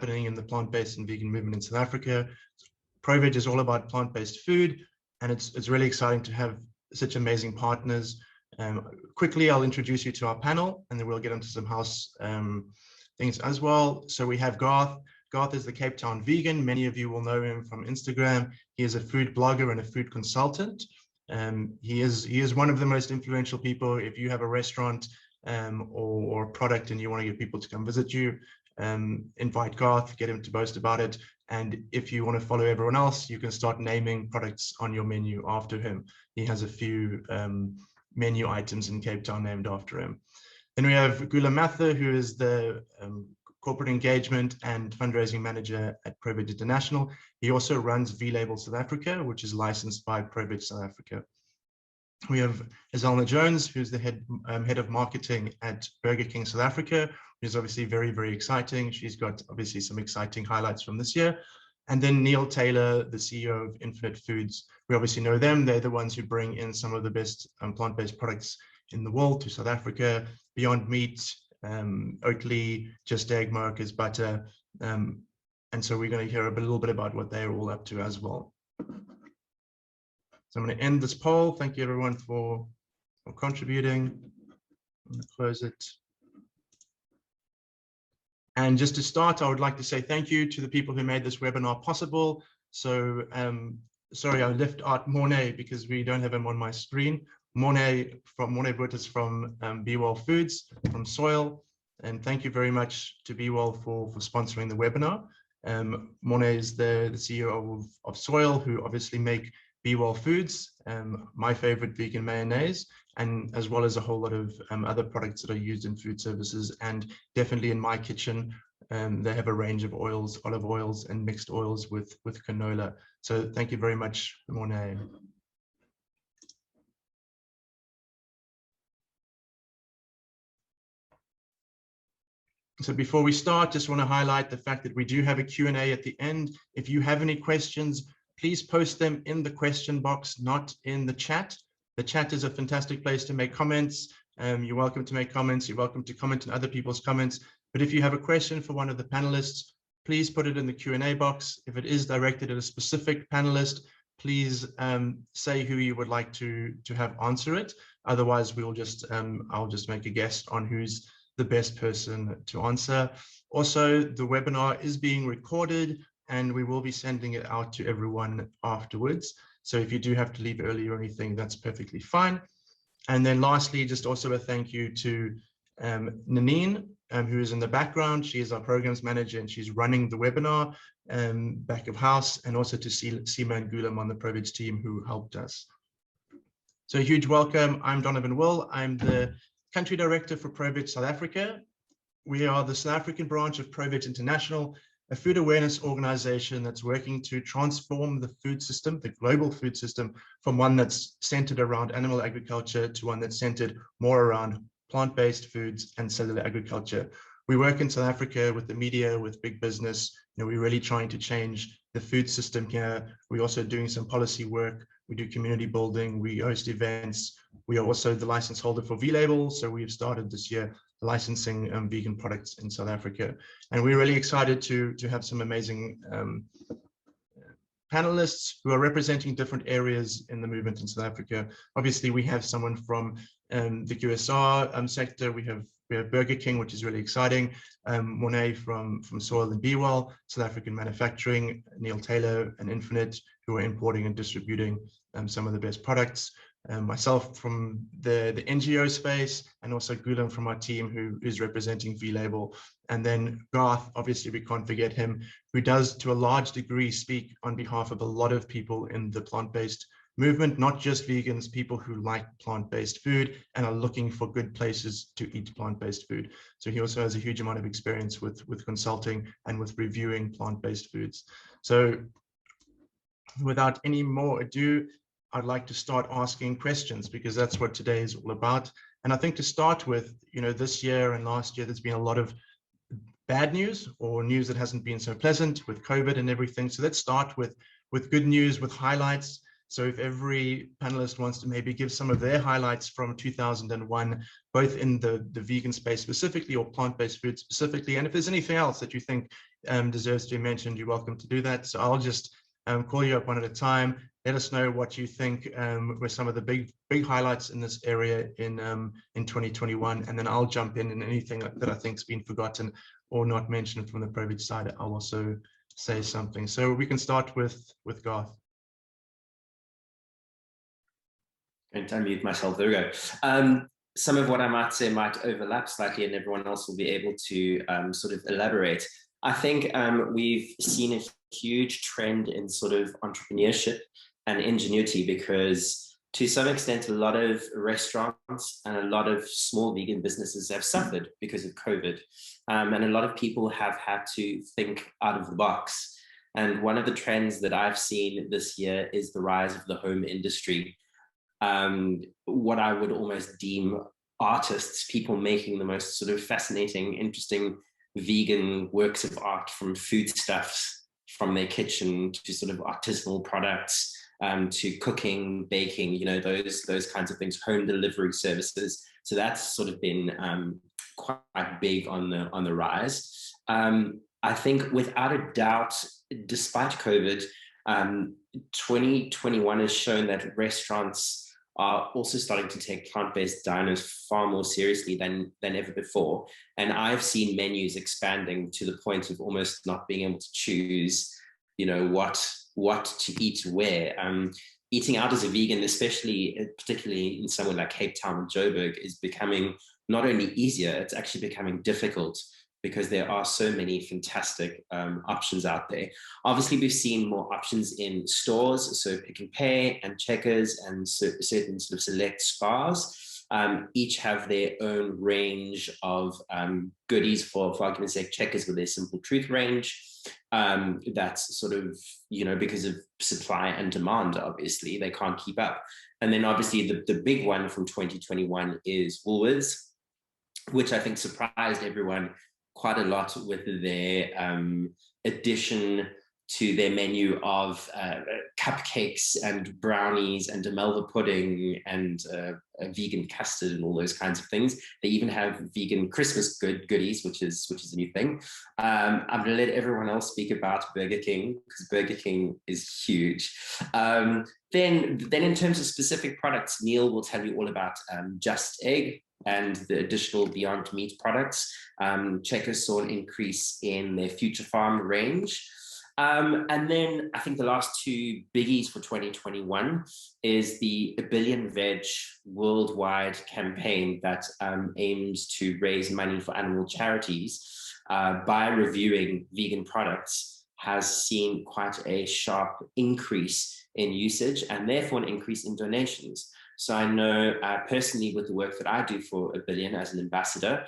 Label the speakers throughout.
Speaker 1: happening in the plant-based and vegan movement in South Africa. ProVeg is all about plant-based food, and it's really exciting to have such amazing partners. Quickly, I'll introduce you to our panel, and then we'll get into some house things as well. So we have Garth. Garth is the Cape Town vegan. Many of you will know him from Instagram. He is a food blogger and a food consultant. He is one of the most influential people. If you have a restaurant or a product and you want to get people to come visit you, invite Garth, get him to boast about it. And if you want to follow everyone else, you can start naming products on your menu after him. He has a few menu items in Cape Town named after him. Then we have Gula Mather, who is the corporate engagement and fundraising manager at ProVeg International. He also runs V-Label South Africa, which is licensed by ProVeg South Africa. We have Azalna Jones, who's the head of marketing at Burger King South Africa, which is obviously very, very exciting. She's got obviously some exciting highlights from this year. And then Neil Taylor, the CEO of Infinite Foods. We obviously know them. They're the ones who bring in some of the best plant-based products in the world to South Africa, Beyond Meat, Oatly, Just Egg, Marcus Butter. And so we're going to hear a little bit about what they're all up to as well. So I'm going to end this poll. Thank you everyone for contributing. I'm going to close it. And just to start, I would like to say thank you to the people who made this webinar possible. So sorry, I left out Mornay because we don't have him on my screen. Mornay Brutus from Be Well Foods, from Soil. And thank you very much to Be Well for sponsoring the webinar. Mornay is the CEO of Soil, who obviously make Be Well Foods, my favorite vegan mayonnaise, and as well as a whole lot of other products that are used in food services, and definitely in my kitchen. They have a range of oils, olive oils and mixed oils with canola. So thank you very much, Mornay. So before we start, just want to highlight the fact that we do have a Q&A at the end. If you have any questions, please post them in the question box, not in the chat. The chat is a fantastic place to make comments. You're welcome to make comments. You're welcome to comment on other people's comments. But if you have a question for one of the panelists, please put it in the Q&A box. If it is directed at a specific panelist, please say who you would like to have answer it. Otherwise, we'll just I'll just make a guess on who's the best person to answer. Also, the webinar is being recorded and we will be sending it out to everyone afterwards. So if you do have to leave early or anything, that's perfectly fine. And then lastly, just also a thank you to Nanine, who is in the background. She is our programs manager and she's running the webinar back of house, and also to Seema and Gulam on the ProVeg team who helped us. So a huge welcome. I'm Donovan Will. I'm the Country Director for ProVeg South Africa. We are the South African branch of ProVeg International, a food awareness organization that's working to transform the food system, the global food system, from one that's centered around animal agriculture to one that's centered more around plant-based foods and cellular agriculture. We work in South Africa with the media, with big business. You know, we're really trying to change the food system here. We're also doing some policy work. We do community building. We host events. We are also the license holder for V-Label. So we've started this year licensing vegan products in South Africa. And we're really excited to have some amazing panelists who are representing different areas in the movement in South Africa. Obviously, we have someone from the QSR sector. We have Burger King, which is really exciting. Mornay from Soil and Be Well, South African Manufacturing, Neil Taylor and Infinite, who are importing and distributing some of the best products. Myself from the NGO space, and also Gulam from our team who is representing V-Label. And then Garth, obviously we can't forget him, who does to a large degree speak on behalf of a lot of people in the plant-based movement, not just vegans, people who like plant-based food and are looking for good places to eat plant-based food. So he also has a huge amount of experience with consulting and with reviewing plant-based foods. So without any more ado, I'd like to start asking questions, because that's what today is all about. And I think to start with, you know, this year and last year, there's been a lot of bad news, or news that hasn't been so pleasant with COVID and everything. So let's start with good news, with highlights. So if every panelist wants to maybe give some of their highlights from 2001, both in the vegan space specifically or plant-based food specifically, and if there's anything else that you think deserves to be mentioned, you're welcome to do that. So I'll just call you up one at a time. Let us know what you think were some of the big highlights in this area in 2021, and then I'll jump in anything that I think's been forgotten or not mentioned from the ProVeg side. I'll also say something. So we can start with Garth.
Speaker 2: I'm going to unmute myself. There we go. Some of what I might say might overlap slightly, and everyone else will be able to sort of elaborate. I think we've seen a huge trend in sort of entrepreneurship and ingenuity, because to some extent, a lot of restaurants and a lot of small vegan businesses have suffered because of COVID. And a lot of people have had to think out of the box. And one of the trends that I've seen this year is the rise of the home industry. What I would almost deem artists, people making the most sort of fascinating, interesting vegan works of art, from foodstuffs from their kitchen to sort of artisanal products, to cooking, baking, you know, those kinds of things, home delivery services. So that's sort of been quite big on the rise. I think without a doubt, despite COVID, 2021 has shown that restaurants are also starting to take plant-based diners far more seriously than ever before. And I've seen menus expanding to the point of almost not being able to choose, you know, what to eat where. Eating out as a vegan, particularly in somewhere like Cape Town and Joburg, is becoming not only easier, it's actually becoming difficult, because there are so many fantastic options out there. Obviously, we've seen more options in stores, so Pick and Pay and Checkers and certain sort of select spas. Each have their own range of goodies. For argument's sake, Checkers with their Simple Truth range. That's sort of, you know, because of supply and demand, obviously, they can't keep up. And then obviously the big one from 2021 is Woolworths, which I think surprised everyone quite a lot with their addition to their menu of cupcakes and brownies and Melva pudding and a vegan custard and all those kinds of things. They even have vegan Christmas goodies, which is a new thing. I'm going to let everyone else speak about Burger King, because Burger King is huge. Then in terms of specific products, Neil will tell you all about Just Egg and the additional Beyond Meat products. Checkers saw an increase in their Future Farm range. And then I think the last two biggies for 2021 is the A Billion Veg worldwide campaign that aims to raise money for animal charities by reviewing vegan products, has seen quite a sharp increase in usage and therefore an increase in donations. So I know personally, with the work that I do for A Billion as an ambassador,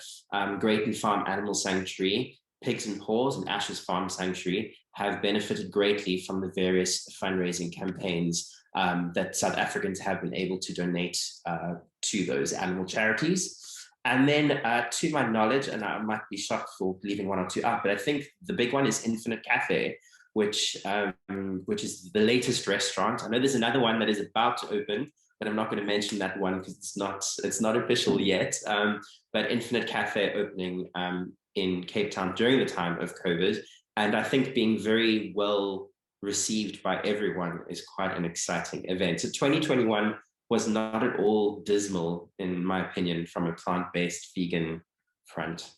Speaker 2: Greyton Farm Animal Sanctuary, Pigs and Paws and Ashes Farm Sanctuary have benefited greatly from the various fundraising campaigns that South Africans have been able to donate to those animal charities. And then to my knowledge, and I might be shocked for leaving one or two out, but I think the big one is Infinite Cafe, which is the latest restaurant. I know there's another one that is about to open, but I'm not going to mention that one because it's not official yet. But Infinite Cafe opening in Cape Town during the time of COVID, and I think being very well received by everyone is quite an exciting event. So 2021 was not at all dismal, in my opinion, from a plant-based vegan front.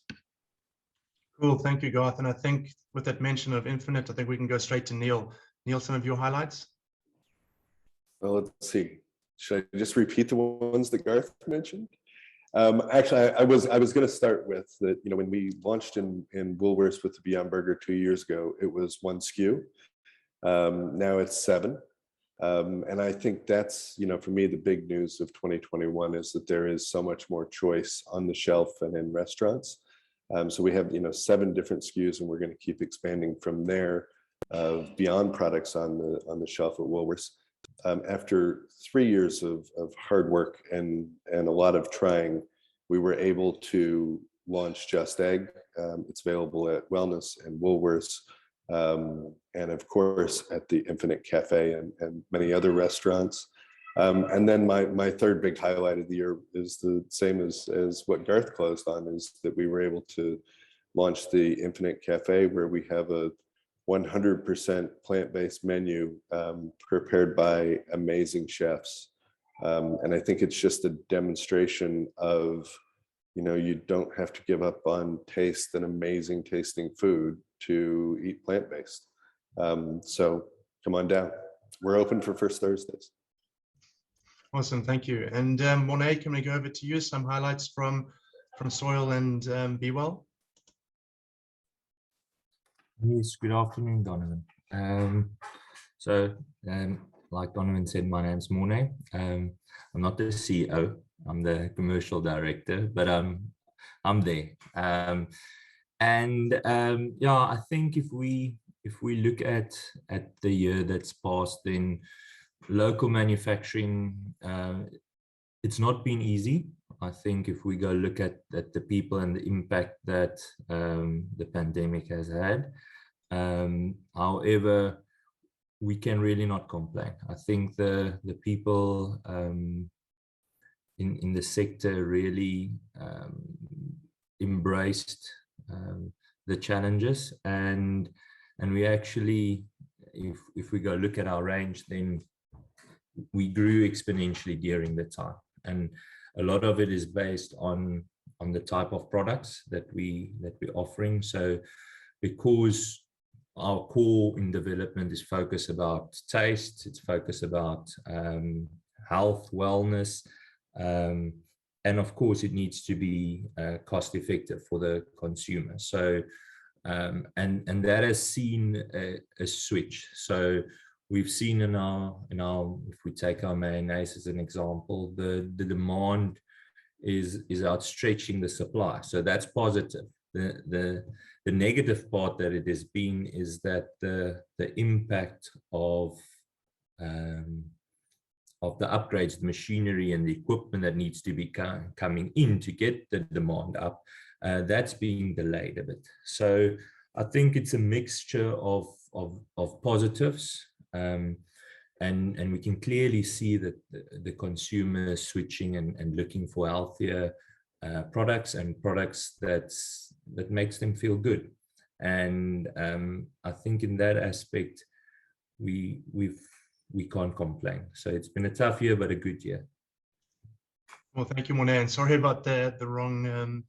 Speaker 1: Cool, thank you, Garth. And I think with that mention of Infinite, I think we can go straight to Neil. Neil, some of your highlights?
Speaker 3: Well, let's see. Should I just repeat the ones that Garth mentioned? Actually, I was going to start with that. You know, when we launched in Woolworths with the Beyond Burger 2 years ago, it was 1 SKU. Now it's 7. And I think that's, you know, for me, the big news of 2021 is that there is so much more choice on the shelf and in restaurants. So we have, you know, 7 different SKUs, and we're going to keep expanding from there of Beyond products on the shelf at Woolworths. After 3 years of hard work and a lot of trying, we were able to launch Just Egg. It's available at Wellness and Woolworths, and of course at the Infinite Cafe and many other restaurants. And then my third big highlight of the year is the same as what Garth closed on, is that we were able to launched the Infinite Cafe, where we have a 100% plant-based menu prepared by amazing chefs. And I think it's just a demonstration of, you don't have to give up on taste and amazing tasting food to eat plant-based. So come on down. We're open for First Thursdays.
Speaker 1: Awesome, thank you. And Monet, can we go over to you? Some highlights from Soil and Be Well?
Speaker 4: Yes, good afternoon, Donovan. Like Donovan said, my name's Monet. I'm not the CEO, I'm the commercial director, but I'm there. Yeah, I think if we look at the year that's passed, then local manufacturing, it's not been easy. I think if we go look at the people and the impact that the pandemic has had, however, we can really not complain. I think the people in the sector really embraced the challenges, and we actually, if we go look at our range, then we grew exponentially during the time, and a lot of it is based on the type of products that we're offering. So because our core in development is focused about taste, it's focused about health, wellness, and of course it needs to be cost effective for the consumer. So and that has seen a switch. So we've seen in our if we take our mayonnaise as an example, the demand is outstretching the supply. So that's positive. The negative part that it has been is that the impact of the upgrades, the machinery and the equipment that needs to be coming in to get the demand up, that's being delayed a bit. So I think it's a mixture of positives, and we can clearly see that the consumer is switching and looking for healthier products and products that makes them feel good. And I think in that aspect, we can't complain. So it's been a tough year, but a good year.
Speaker 1: Well, thank you, Monet, and sorry about the wrong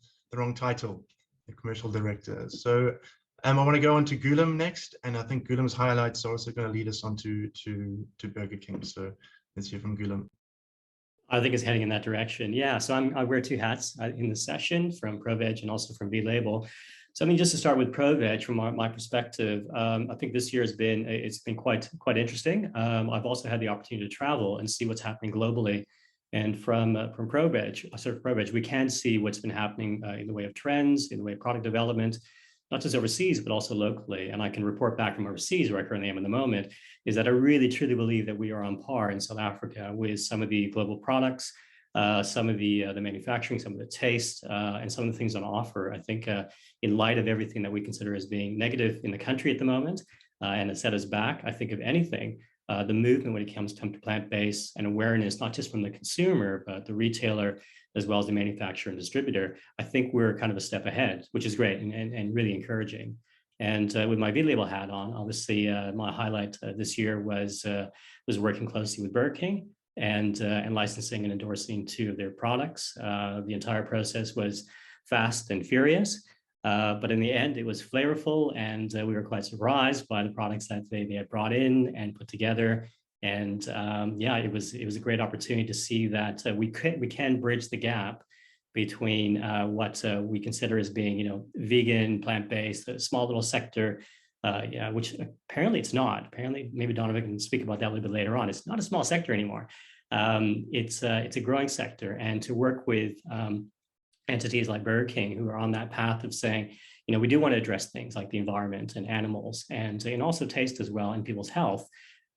Speaker 1: title, the commercial director. So I want to go on to Gulam next, and I think Gulam's highlights are also going to lead us on to Burger King. So let's hear from Gulam.
Speaker 5: I think it's heading in that direction. Yeah, so I wear two hats in the session, from ProVeg and also from V-Label. So I mean, just to start with ProVeg, from my perspective, I think this year it's been quite interesting. I've also had the opportunity to travel and see what's happening globally. And from ProVeg, we can see what's been happening in the way of trends, in the way of product development, not just overseas, but also locally. And I can report back from overseas, where I currently am in the moment, is that I really truly believe that we are on par in South Africa with some of the global products, some of the manufacturing, some of the taste, and some of the things on offer. I think in light of everything that we consider as being negative in the country at the moment, and it set us back, I think if anything, the movement when it comes to plant-based and awareness, not just from the consumer, but the retailer, as well as the manufacturer and distributor, I think we're kind of a step ahead, which is great and really encouraging. And with my V-Label hat on, obviously my highlight this year was working closely with Burger King and licensing and endorsing 2 of their products. The entire process was fast and furious, but in the end, it was flavorful, and we were quite surprised by the products that they had brought in and put together. And yeah, it was a great opportunity to see that we can bridge the gap between what we consider as being, vegan, plant-based, a small little sector, yeah, which apparently it's not. Apparently, maybe Donovan can speak about that a little bit later on. It's not a small sector anymore. It's a growing sector, and to work with entities like Burger King, who are on that path of saying, we do want to address things like the environment and animals, and also taste as well, and people's health.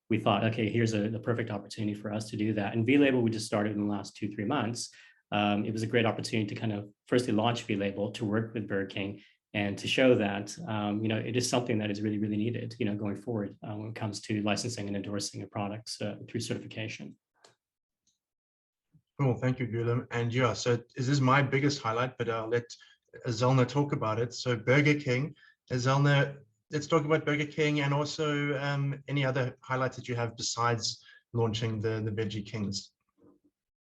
Speaker 5: We thought, okay, here's the perfect opportunity for us to do that. And V-Label, we just started in the last 2-3 months. It was a great opportunity to kind of firstly launch V-Label, to work with Burger King, and to show that, it is something that is really, really needed, going forward when it comes to licensing and endorsing of products through certification.
Speaker 1: Cool, thank you, Gulam. And yeah, so this is my biggest highlight, but I'll let Zelna talk about it. So Burger King, Zelna, let's talk about Burger King and also any other highlights that you have besides launching the Veggie Kings.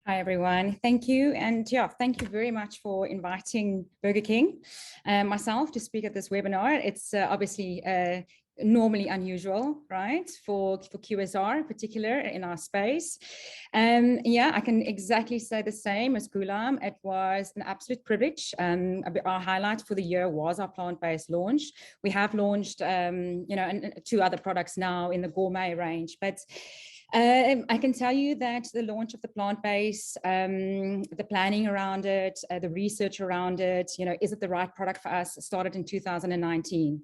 Speaker 6: Hi, everyone. Thank you. And yeah, thank you very much for inviting Burger King and myself to speak at this webinar. It's obviously normally unusual, right, for QSR in particular in our space. Yeah, I can exactly say the same as Ghulam. It was an absolute privilege. Our highlight for the year was our plant-based launch. We have launched, you know, and 2 other products now in the Gourmet range, but I can tell you that the launch of the plant-based, the planning around it, the research around it, you know, is it the right product for us, started in 2019.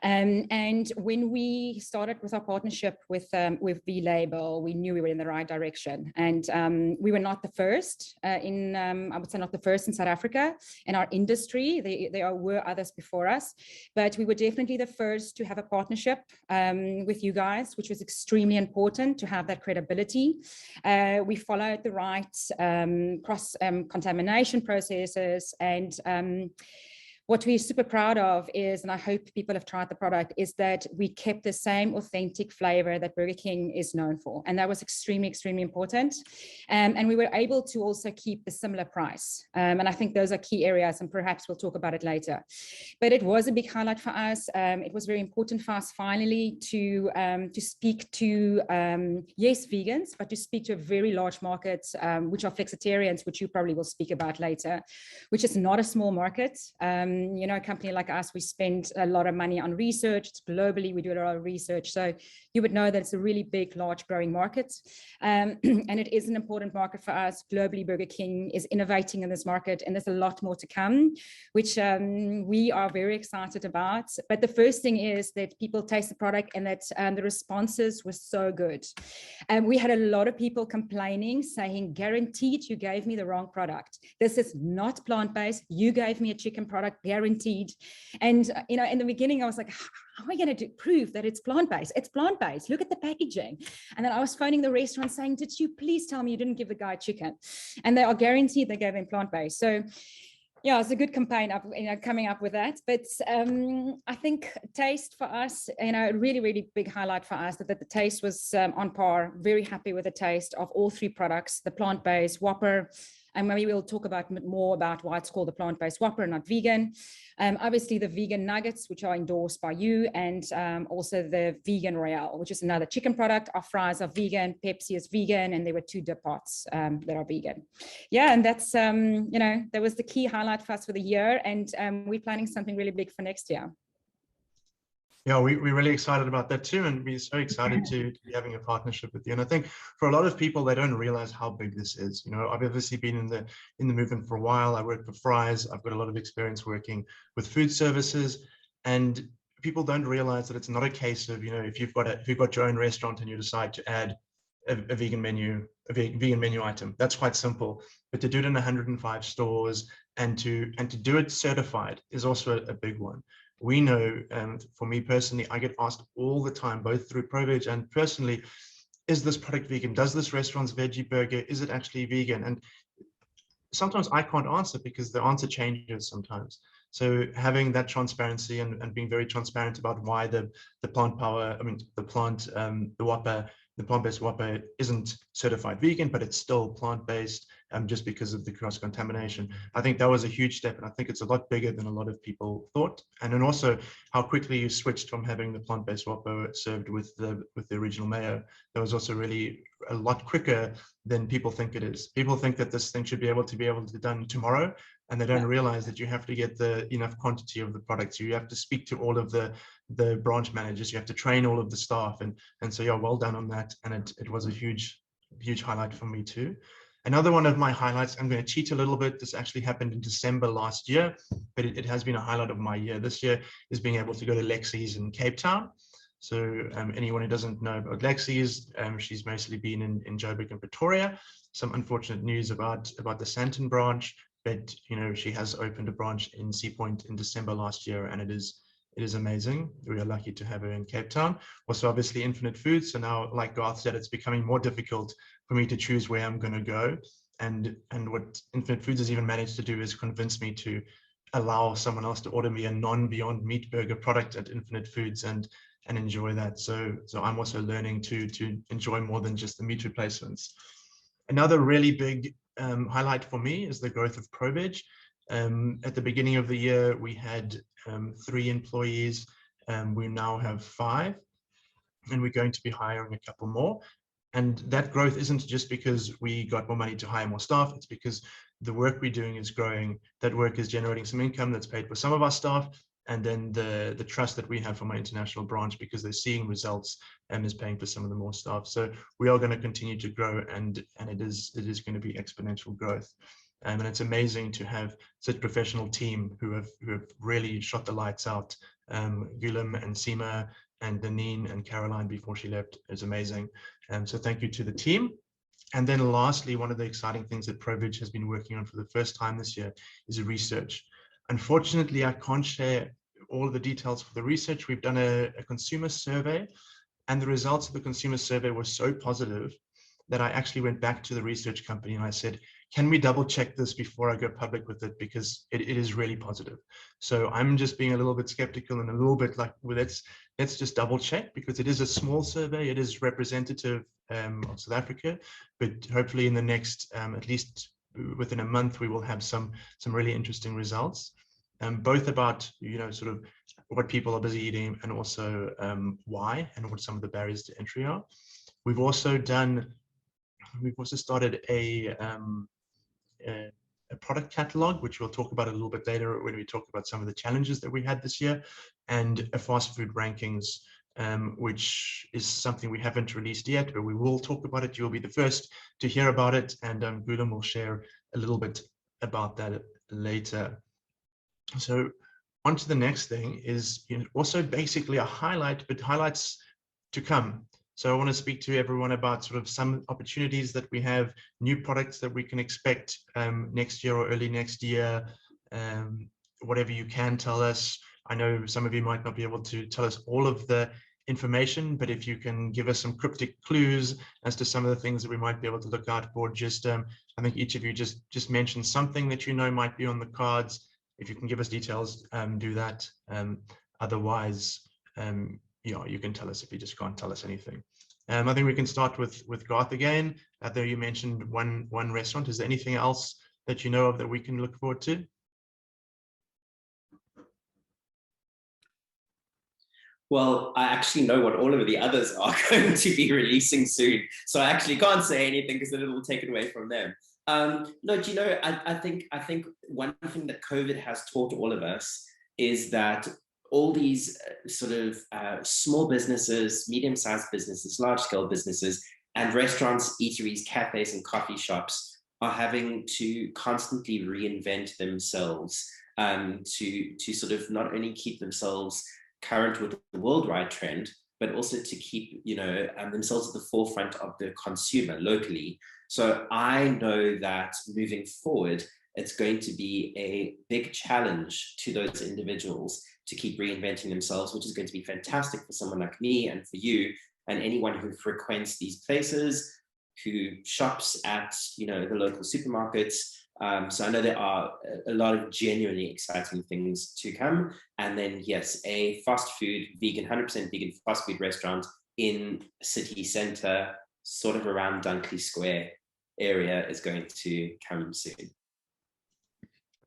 Speaker 6: And when we started with our partnership with V-Label, we knew we were in the right direction. And we were not the first I would say not the first in South Africa in our industry. There were others before us, but we were definitely the first to have a partnership with you guys, which was extremely important to have that credibility. We followed the right cross-contamination processes, and what we're super proud of is, and I hope people have tried the product, is that we kept the same authentic flavor that Burger King is known for. And that was extremely, extremely important. And we were able to also keep the similar price. And I think those are key areas, and perhaps we'll talk about it later. But it was a big highlight for us. It was very important for us finally to speak to, yes, vegans, but to speak to a very large market, which are flexitarians, which you probably will speak about later, which is not a small market. You know, a company like us, we spend a lot of money on research. It's globally, we do a lot of research. So you would know that it's a really big, large growing market. And it is an important market for us. Globally, Burger King is innovating in this market, and there's a lot more to come, which we are very excited about. But the first thing is that people taste the product and that the responses were so good. We had a lot of people complaining, saying, guaranteed you gave me the wrong product. This is not plant-based. You gave me a chicken product, guaranteed. And, you know, in the beginning, I was like, how are we going to prove that it's plant-based? It's plant-based. Look at the packaging. And then I was phoning the restaurant saying, did you please tell me you didn't give the guy chicken? And they are guaranteed they gave him plant-based. So yeah, it's a good campaign up, you know, coming up with that. But I think taste for us, you know, really, really big highlight for us that the taste was on par. Very happy with the taste of all 3 products, the plant-based Whopper. And maybe we'll talk about more about why it's called the plant-based Whopper, not vegan. Obviously the vegan nuggets, which are endorsed by you, and also the vegan Royale, which is another chicken product. Our fries are vegan, Pepsi is vegan, and there were 2 dip pots that are vegan. Yeah, and that's, you know, that was the key highlight for us for the year. And we're planning something really big for next year.
Speaker 1: Yeah, we're really excited about that too, and we're so excited to be having a partnership with you. And I think for a lot of people, they don't realize how big this is. You know, I've obviously been in the movement for a while. I work for Fries. I've got a lot of experience working with food services, and people don't realize that it's not a case of, you know, if you've got your own restaurant and you decide to add a vegan menu item, that's quite simple. But to do it in 105 stores and to do it certified is also a big one. We know, and for me personally, I get asked all the time, both through ProVeg and personally, is this product vegan? Does this restaurant's veggie burger, is it actually vegan? And sometimes I can't answer because the answer changes sometimes. So having that transparency and being very transparent about why the plant-based Whopper isn't certified vegan, but it's still plant-based just because of the cross-contamination. I think that was a huge step, and I think it's a lot bigger than a lot of people thought. And then also how quickly you switched from having the plant-based Whopper served with the original mayo. That was also really a lot quicker than people think it is. People think that this thing should be able to be done tomorrow, and they don't realize that you have to get the enough quantity of the products. You have to speak to all of the branch managers. You have to train all of the staff, and so yeah, well done on that. And it was a huge highlight for me too. Another one of my highlights, I'm going to cheat a little bit. This actually happened in December last year, but it has been a highlight of my year this year, is being able to go to Lexi's in Cape Town. So anyone who doesn't know about Lexi's, she's mostly been in Joburg and Pretoria. Some unfortunate news about the Sandton branch, but you know, she has opened a branch in Sea Point in December last year, and it is amazing. We are lucky to have her in Cape Town. Also, obviously, Infinite Foods. So now, like Garth said, it's becoming more difficult for me to choose where I'm going to go. And what Infinite Foods has even managed to do is convince me to allow someone else to order me a non-Beyond Meat burger product at Infinite Foods and enjoy that. So I'm also learning to enjoy more than just the meat replacements. Another really big highlight for me is the growth of ProVeg. At the beginning of the year, we had 3 employees. We now have 5, and we're going to be hiring a couple more. And that growth isn't just because we got more money to hire more staff. It's because the work we're doing is growing. That work is generating some income that's paid for some of our staff. And then the trust that we have from our international branch, because they're seeing results, is paying for some of the more staff. So we are going to continue to grow, and it is going to be exponential growth. And it's amazing to have such a professional team who have really shot the lights out. Gulam and Seema and Deneen and Caroline before she left is amazing. So thank you to the team. And then lastly, one of the exciting things that ProVeg has been working on for the first time this year is research. Unfortunately, I can't share all of the details for the research. We've done a consumer survey, and the results of the consumer survey were so positive that I actually went back to the research company and I said, can we double check this before I go public with it? Because it is really positive. So I'm just being a little bit skeptical and a little bit like, well, let's just double check, because it is a small survey. It is representative of South Africa, but hopefully in the next, at least within a month, we will have some really interesting results, both about, sort of what people are busy eating, and also why and what some of the barriers to entry are. We've also started a product catalog, which we'll talk about a little bit later when we talk about some of the challenges that we had this year, and a fast food rankings, which is something we haven't released yet, but we will talk about it. You'll be the first to hear about it, and Gulam will share a little bit about that later. So on to the next thing is also basically a highlight, but highlights to come. So I want to speak to everyone about sort of some opportunities that we have, new products that we can expect next year or early next year, whatever you can tell us. I know some of you might not be able to tell us all of the information, but if you can give us some cryptic clues as to some of the things that we might be able to look out for, just I think each of you just mentioned something that might be on the cards. If you can give us details, do that. Otherwise, you can tell us if you just can't tell us anything. I think we can start with Garth again. Though you mentioned one restaurant. Is there anything else that you know of that we can look forward to?
Speaker 2: Well, I actually know what all of the others are going to be releasing soon. So I actually can't say anything because then it will take it away from them. No, do you know, I think one thing that COVID has taught all of us is that all these sort of small businesses, medium-sized businesses, large-scale businesses, and restaurants, eateries, cafes, and coffee shops are having to constantly reinvent themselves to sort of not only keep themselves current with the worldwide trend, but also to keep themselves at the forefront of the consumer locally. So I know that moving forward, it's going to be a big challenge to those individuals to keep reinventing themselves, which is going to be fantastic for someone like me and for you and anyone who frequents these places, who shops at the local supermarkets. So I know there are a lot of genuinely exciting things to come. And then yes, a fast food, vegan, 100% vegan fast food restaurant in city center, sort of around Dunkley Square area, is going to come soon.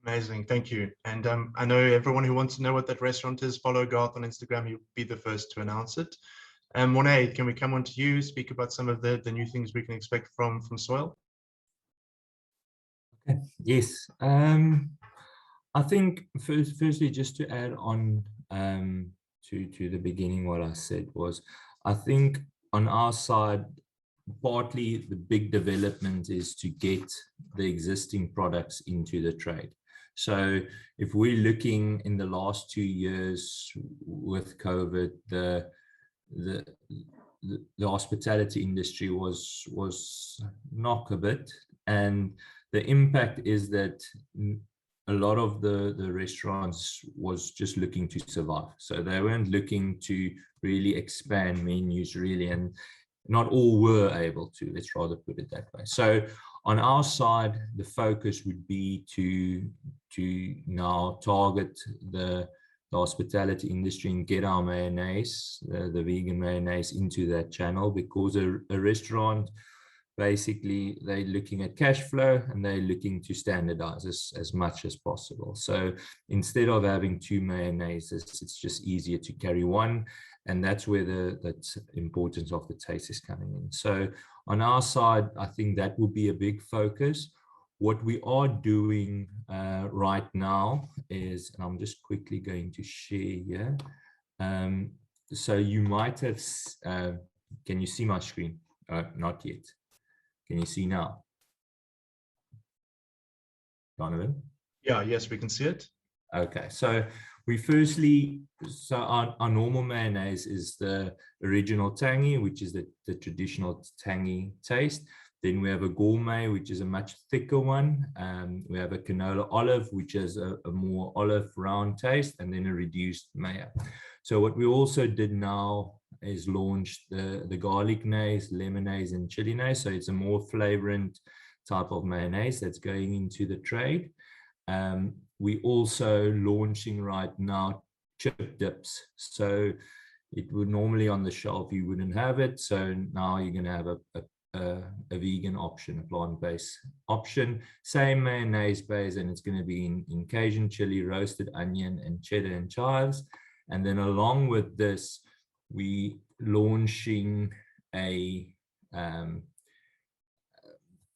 Speaker 1: Amazing, thank you. And I know everyone who wants to know what that restaurant is, follow Garth on Instagram. He'll be the first to announce it. Monet, can we come on to you, speak about some of the new things we can expect from Soil?
Speaker 4: Okay. Yes. I think firstly, just to add on to the beginning, what I said was, I think on our side, partly the big development is to get the existing products into the trade. So if we're looking in the last 2 years with COVID, the hospitality industry was knocked a bit, and the impact is that a lot of the restaurants was just looking to survive. So they weren't looking to really expand menus really, and not all were able to, let's rather put it that way. So On our side, the focus would be to now target the hospitality industry and get our mayonnaise, the vegan mayonnaise, into that channel, because a restaurant, basically, they're looking at cash flow and they're looking to standardize as much as possible. So instead of having two mayonnaises, it's just easier to carry one. And that's where that importance of the taste is coming in. So on our side, I think that will be a big focus. What we are doing right now is, and I'm just quickly going to share here. So you might have, can you see my screen? Not yet. Can you see now? Donovan?
Speaker 1: Yeah, yes, we can see it.
Speaker 4: Okay, so our normal mayonnaise is the original tangy, which is the traditional tangy taste. Then we have a gourmet, which is a much thicker one. We have a canola olive, which is a more olive round taste, and then a reduced mayo. So what we also did now is launched the garlic naise, lemonnaise, and chili naise. So it's a more flavorant type of mayonnaise that's going into the trade. We also launching right now chip dips. So it would normally on the shelf, you wouldn't have it. So now you're going to have a vegan option, a plant-based option, same mayonnaise base, and it's going to be in Cajun chili, roasted onion, and cheddar and chives. And then along with this, we launching a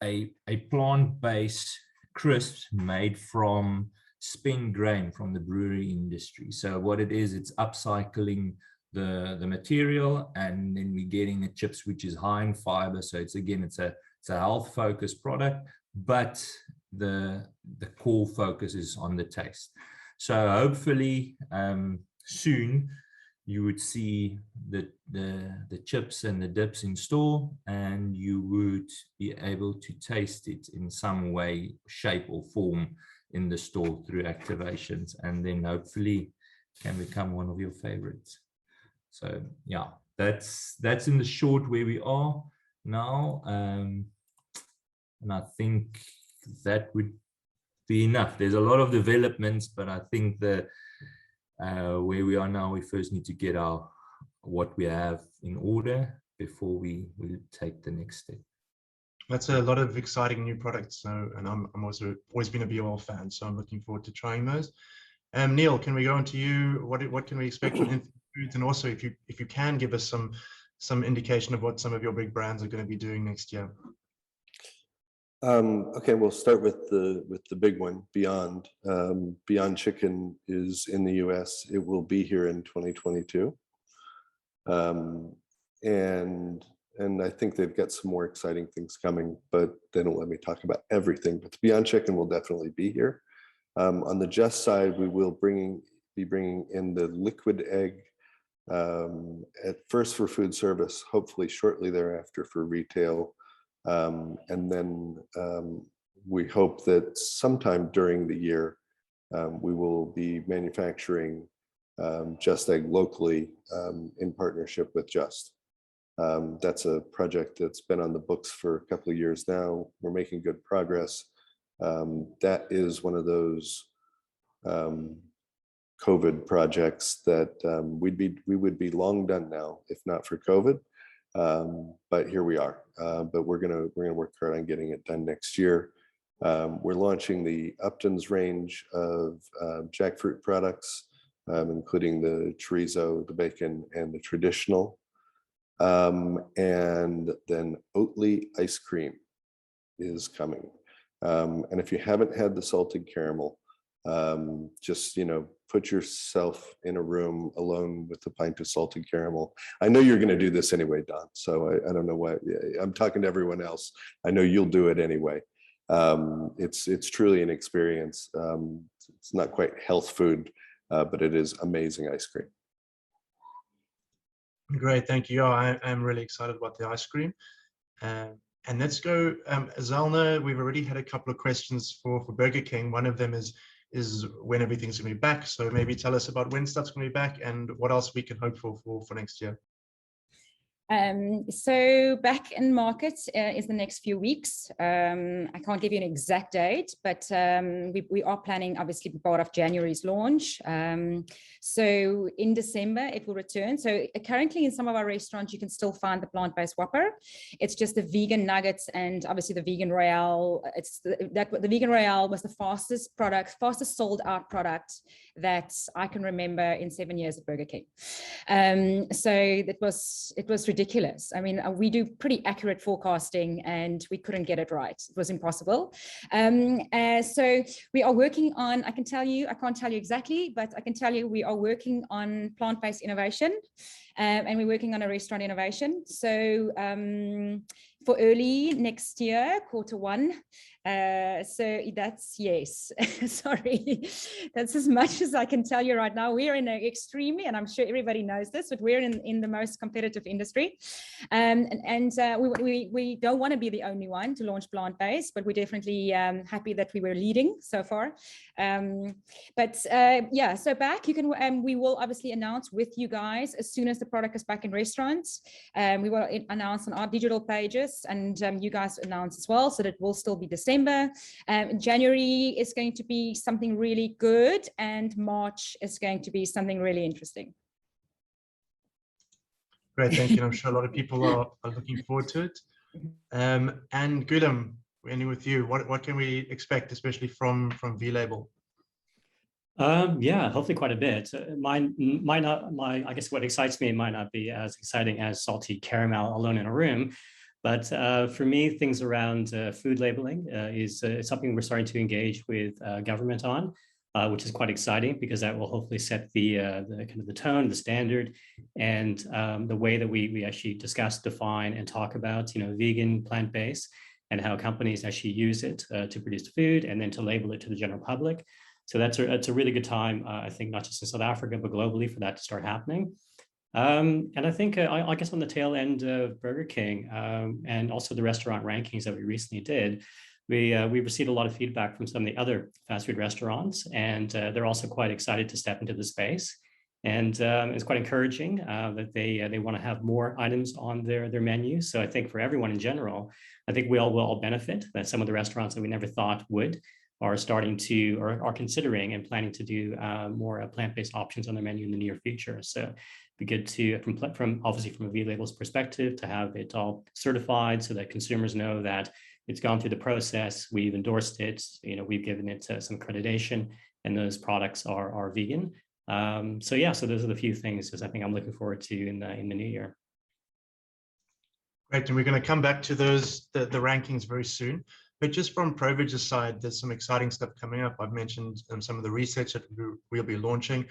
Speaker 4: plant-based crisps made from spent grain from the brewery industry. So what it is, it's upcycling the material, and then we're getting the chips, which is high in fiber. So it's a health focused product, but the core focus is on the taste. So hopefully soon you would see the chips and the dips in store, and you would be able to taste it in some way, shape, or form in the store through activations, and then hopefully can become one of your favorites. So yeah, that's in the short where we are now, and I think that would be enough. There's a lot of developments, but I think the where we are now, we first need to get what we have in order before we take the next step.
Speaker 1: That's a lot of exciting new products. So, and I'm also always been a BOL fan, so I'm looking forward to trying those. Neil, can we go on to you? What can we expect from Infant Foods? And also, if you can give us some indication of what some of your big brands are going to be doing next year.
Speaker 3: Okay, we'll start with the big one, Beyond. Beyond Chicken is in the US. It will be here in 2022. And I think they've got some more exciting things coming, but they don't let me talk about everything. But Beyond Chicken will definitely be here. On the Just side, we will be bringing in the liquid egg at first for food service, hopefully shortly thereafter for retail. And then we hope that sometime during the year, we will be manufacturing Just Egg locally in partnership with Just. That's a project that's been on the books for a couple of years now. We're making good progress. That is one of those COVID projects that we would be long done now if not for COVID. But here we are. But we're gonna work hard on getting it done next year. We're launching the Upton's range of jackfruit products, including the chorizo, the bacon, and the traditional. And then Oatly ice cream is coming. And if you haven't had the salted caramel, just put yourself in a room alone with a pint of salted caramel. I know you're going to do this anyway, Don. So I don't know why I'm talking to everyone else. I know you'll do it anyway. It's truly an experience. It's not quite health food, but it is amazing ice cream.
Speaker 1: Great, thank you. I am really excited about the ice cream. And let's go, Zalna, we've already had a couple of questions for Burger King. One of them is when everything's going to be back. So maybe tell us about when stuff's going to be back and what else we can hope for next year.
Speaker 6: So back in market is the next few weeks. I can't give you an exact date, but we are planning, obviously, part of January's launch. So in December, it will return. So currently in some of our restaurants, you can still find the plant-based Whopper. It's just the vegan nuggets and obviously the vegan Royale. The vegan Royale was the fastest sold out product that I can remember in 7 years at Burger King. So it was ridiculous. I mean, we do pretty accurate forecasting and we couldn't get it right. It was impossible. So we are working on, I can't tell you exactly, but I can tell you we are working on plant-based innovation and we're working on a restaurant innovation. So for early next year, Q1. So that's, yes, sorry, that's as much as I can tell you right now. We're in an extremely, and I'm sure everybody knows this, but we're in the most competitive industry. We don't want to be the only one to launch plant-based, but we're definitely happy that we were leading so far. Yeah, so back, you can, we will obviously announce with you guys as soon as the product is back in restaurants. We will announce on our digital pages, and you guys announce as well, so that will still be December. January is going to be something really good, and March is going to be something really interesting.
Speaker 1: Great, thank you. I'm sure a lot of people are looking forward to it. And Gulam, ending with you, what can we expect, especially from V-Label?
Speaker 5: Yeah, hopefully quite a bit. I guess what excites me might not be as exciting as salty caramel alone in a room. But for me, things around food labeling is something we're starting to engage with government on, which is quite exciting because that will hopefully set the kind of the tone, the standard, and the way that we actually discuss, define, and talk about, vegan, plant-based, and how companies actually use it to produce food and then to label it to the general public. So that's a really good time, I think, not just in South Africa, but globally for that to start happening. And I think, I guess on the tail end of Burger King and also the restaurant rankings that we recently did, we received a lot of feedback from some of the other fast food restaurants, and they're also quite excited to step into the space. And it's quite encouraging that they want to have more items on their menu. So I think for everyone in general, I think we all will all benefit that some of the restaurants that we never thought would are starting to, or are considering and planning to do more plant-based options on their menu in the near future. So be good to, from obviously from a V-Label's perspective, to have it all certified so that consumers know that it's gone through the process, we've endorsed it, we've given it some accreditation, and those products are vegan. So yeah, so those are the few things I think I'm looking forward to in the new year.
Speaker 1: Great, and we're going to come back to those the rankings very soon. But just from ProVeg's side, there's some exciting stuff coming up. I've mentioned some of the research that we'll be launching.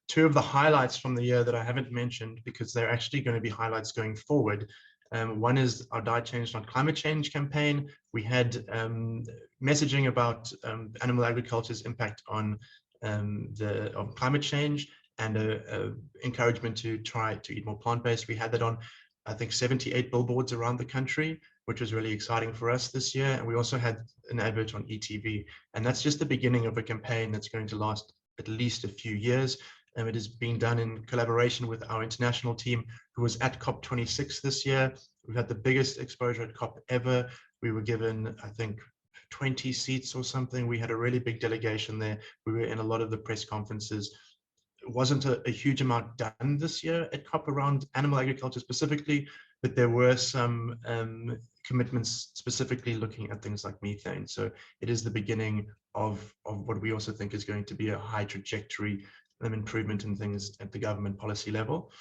Speaker 1: Two of the highlights from the year that I haven't mentioned, because they're actually going to be highlights going forward. One is our Diet Change, Not Climate Change campaign. We had messaging about animal agriculture's impact on climate change, and encouragement to try to eat more plant-based. We had that on, I think, 78 billboards around the country, which was really exciting for us this year. And we also had an advert on ETV. And that's just the beginning of a campaign that's going to last at least a few years. And it is being done in collaboration with our international team, who was at COP26 this year. We've had the biggest exposure at COP ever. We were given, I think, 20 seats or something. We had a really big delegation there. We were in a lot of the press conferences. It wasn't a huge amount done this year at COP around animal agriculture specifically, but there were some commitments specifically looking at things like methane. So it is the beginning of what we also think is going to be a high trajectory improvement in things at the government policy level.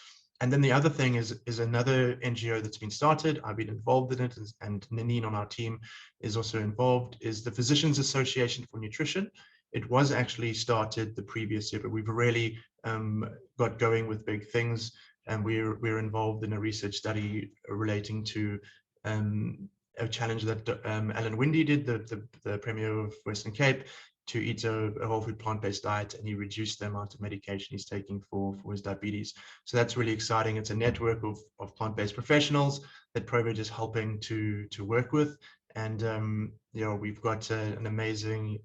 Speaker 1: And then the other thing is another NGO that's been started. I've been involved in it, and Nanine on our team is also involved, is the Physicians Association for Nutrition. It was actually started the previous year, but we've really got going with big things. And we're involved in a research study relating to a challenge that Alan Winde did, the Premier of Western Cape, to eat a whole food plant-based diet, and he reduced the amount of medication he's taking for his diabetes. So that's really exciting. It's a network of plant-based professionals that ProVeg is helping to work with, And we've got an amazing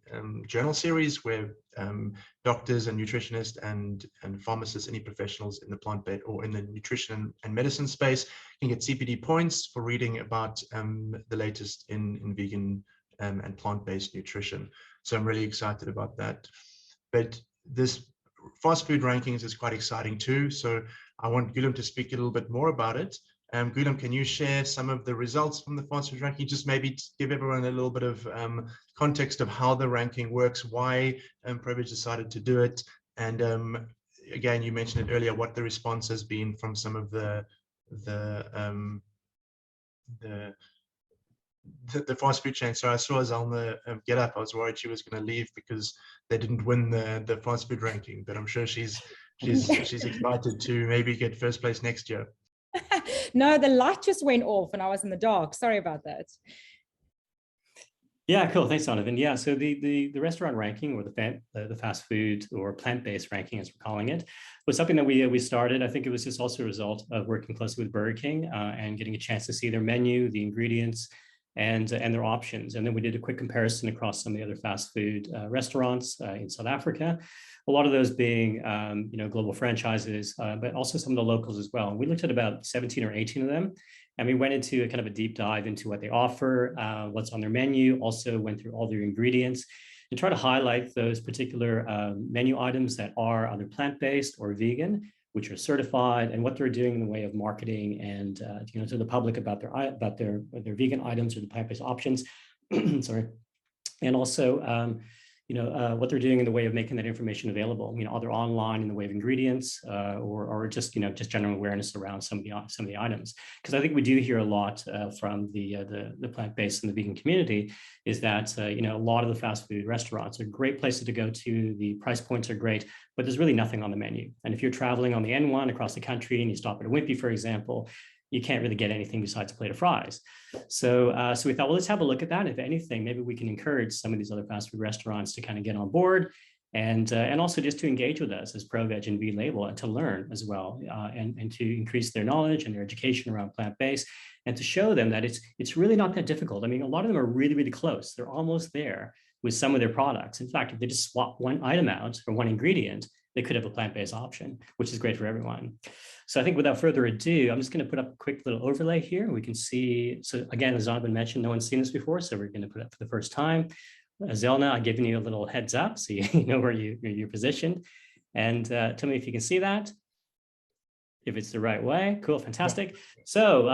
Speaker 1: journal series where doctors and nutritionists and pharmacists, any professionals in the plant-based or in the nutrition and medicine space, can get CPD points for reading about the latest in vegan and plant-based nutrition. So I'm really excited about that. But this fast food rankings is quite exciting too. So I want Gulam to speak a little bit more about it. Gulam, can you share some of the results from the fast food ranking? Just maybe to give everyone a little bit of context of how the ranking works, why ProVeg decided to do it, and again, you mentioned it earlier, what the response has been from some of the fast food chain. So I saw Zalma get up. I was worried she was going to leave because they didn't win the fast food ranking, but I'm sure she's excited to maybe get first place next year.
Speaker 6: No, the light just went off and I was in the dark. Sorry about that.
Speaker 5: Yeah, cool. Thanks, Donovan. Yeah, so the restaurant ranking, or the fast food or plant-based ranking, as we're calling it, was something that we started. I think it was just also a result of working closely with Burger King and getting a chance to see their menu, the ingredients, and their options. And then we did a quick comparison across some of the other fast food restaurants in South Africa. A lot of those being, global franchises, but also some of the locals as well. We looked at about 17 or 18 of them. And we went into a kind of a deep dive into what they offer, what's on their menu, also went through all their ingredients and try to highlight those particular menu items that are either plant-based or vegan, which are certified, and what they're doing in the way of marketing and to the public about their vegan items or the plant-based options. Sorry. And also what they're doing in the way of making that information available, either online in the way of ingredients or just general awareness around some of the items. Because I think we do hear a lot from the plant-based and the vegan community is that a lot of the fast food restaurants are great places to go to. The price points are great, but there's really nothing on the menu. And if you're traveling on the N1 across the country and you stop at a Wimpy, for example, you can't really get anything besides a plate of fries. So we thought, well, let's have a look at that. If anything, maybe we can encourage some of these other fast food restaurants to kind of get on board and also just to engage with us as ProVeg and V-Label and to learn as well and to increase their knowledge and their education around plant-based and to show them that it's really not that difficult. I mean, a lot of them are really, really close. They're almost there with some of their products. In fact, if they just swap one item out or one ingredient, they could have a plant-based option, which is great for everyone. So I think without further ado, I'm just going to put up a quick little overlay here. We can see, so again, as Donovan mentioned, no one's seen this before, so we're going to put it up for the first time. Zelna, I've given you a little heads up, so you know where you're positioned. And tell me if you can see that. If it's the right way. Cool, fantastic. So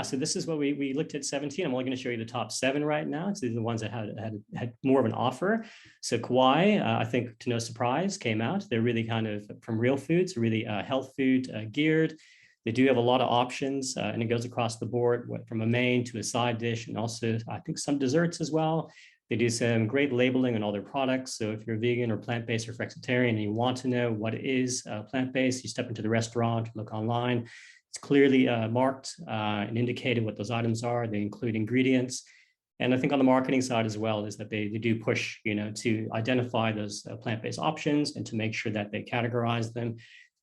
Speaker 5: so this is what we looked at 17. I'm only going to show you the top 7 right now. So these are the ones that had more of an offer. So Kauai, I think to no surprise, came out. They're really kind of from real foods, really health food geared. They do have a lot of options and it goes across the board from a main to a side dish and also I think some desserts as well. They do some great labeling on all their products. So if you're vegan or plant-based or flexitarian and you want to know what is plant-based, you step into the restaurant, look online. It's clearly marked and indicated what those items are. They include ingredients. And I think on the marketing side as well is that they do push, to identify those plant-based options and to make sure that they categorize them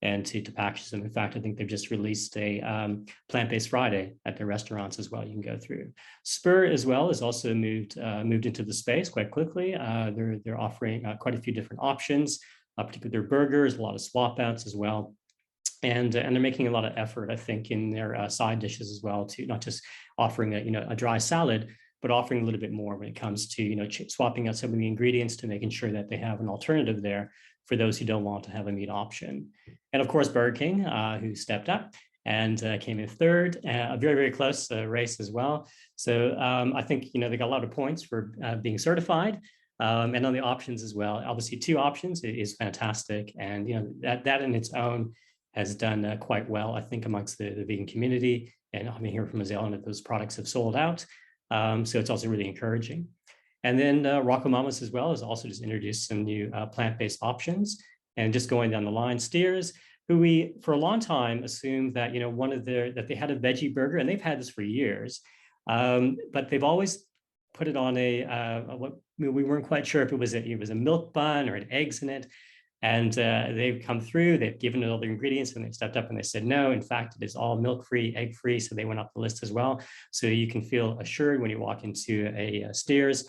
Speaker 5: and to package them. In fact, I think they've just released a plant-based Friday at their restaurants as well. You can go through. Spur as well has also moved into the space quite quickly. They're offering quite a few different options, particularly their burgers, a lot of swap outs as well. And they're making a lot of effort, I think, in their side dishes as well, to not just offering a dry salad, but offering a little bit more when it comes to swapping out some of the ingredients to making sure that they have an alternative there for those who don't want to have a meat option. And of course, Burger King, who stepped up and came in third, a very, very close race as well. So I think, they got a lot of points for being certified and on the options as well. Obviously 2 options is fantastic. And, that in its own has done quite well, I think, amongst the vegan community. And I've been hearing from Azalea that those products have sold out. So it's also really encouraging. And then Rocco Mamas as well has also just introduced some new plant-based options. And just going down the line, Steers, who we for a long time assumed that that they had a veggie burger, and they've had this for years, but they've always put it on we weren't quite sure if it was a milk bun or had eggs in it. And they've come through, they've given it all the ingredients, and they stepped up and they said, no, in fact, it is all milk-free, egg-free. So they went up the list as well. So you can feel assured when you walk into a Steers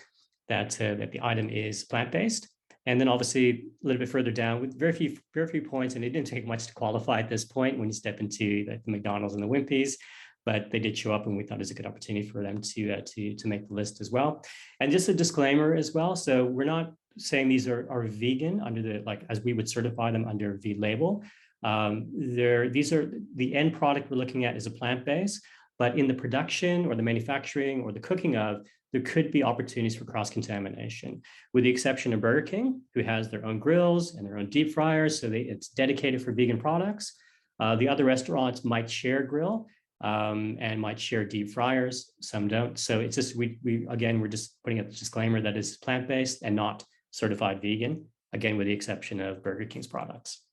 Speaker 5: that the item is plant-based. And then obviously a little bit further down with very few points, and it didn't take much to qualify at this point when you step into the McDonald's and the Wimpy's, but they did show up and we thought it was a good opportunity for them to make the list as well. And just a disclaimer as well. So we're not saying these are vegan under the, like, as we would certify them under V label. These are the end product we're looking at is a plant-based, but in the production or the manufacturing or the cooking of, there could be opportunities for cross-contamination, with the exception of Burger King, who has their own grills and their own deep fryers. So it's dedicated for vegan products. The other restaurants might share grill and might share deep fryers. Some don't. So it's just, we're just putting a disclaimer that is plant-based and not certified vegan, again, with the exception of Burger King's products.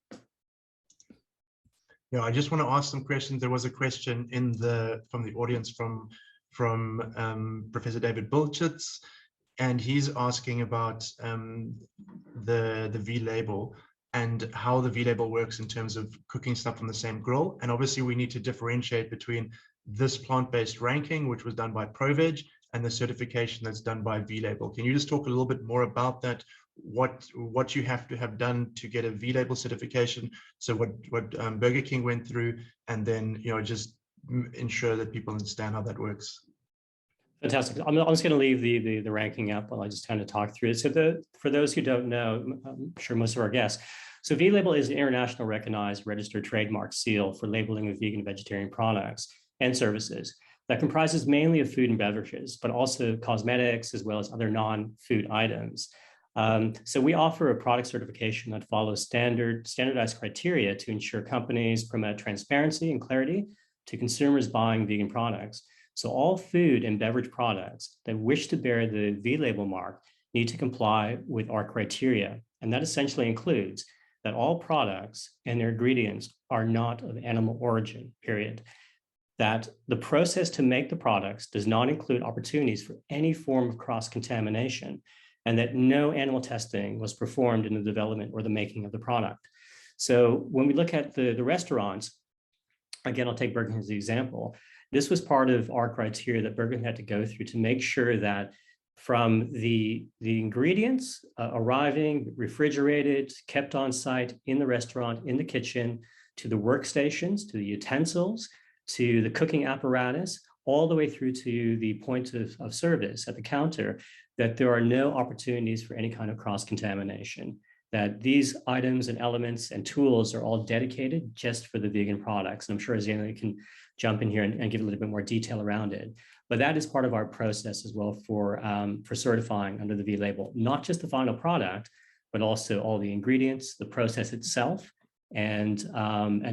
Speaker 1: Yeah, I just want to ask some questions. There was a question from the audience from Professor David Bulchitz, and he's asking about the V label and how the V label works in terms of cooking stuff on the same grill. And obviously we need to differentiate between this plant-based ranking, which was done by ProVeg, and the certification that's done by V label. Can you just talk a little bit more about that? What you have to have done to get a V label certification? So what Burger King went through, and then just ensure that people understand how that works.
Speaker 5: Fantastic. I'm just going to leave the ranking up while I just kind of talk through it. So for those who don't know, I'm sure most of our guests, so V label is an international recognized registered trademark seal for labeling of vegan and vegetarian products and services that comprises mainly of food and beverages, but also cosmetics as well as other non-food items. So we offer a product certification that follows standardized criteria to ensure companies promote transparency and clarity to consumers buying vegan products. So all food and beverage products that wish to bear the V label mark need to comply with our criteria. And that essentially includes that all products and their ingredients are not of animal origin, period. That the process to make the products does not include opportunities for any form of cross-contamination, and that no animal testing was performed in the development or the making of the product. So when we look at the restaurants, again, I'll take Burger King as the example. This was part of our criteria that Burger King had to go through to make sure that from the ingredients arriving, refrigerated, kept on site in the restaurant, in the kitchen, to the workstations, to the utensils, to the cooking apparatus, all the way through to the point of service at the counter, that there are no opportunities for any kind of cross-contamination, that these items and elements and tools are all dedicated just for the vegan products. And I'm sure Zena can jump in here and give a little bit more detail around it. But that is part of our process as well for certifying under the V label, not just the final product, but also all the ingredients, the process itself, and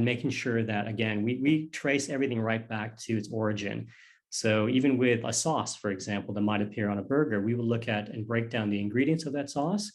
Speaker 5: making sure that, again, we trace everything right back to its origin. So even with a sauce, for example, that might appear on a burger, we will look at and break down the ingredients of that sauce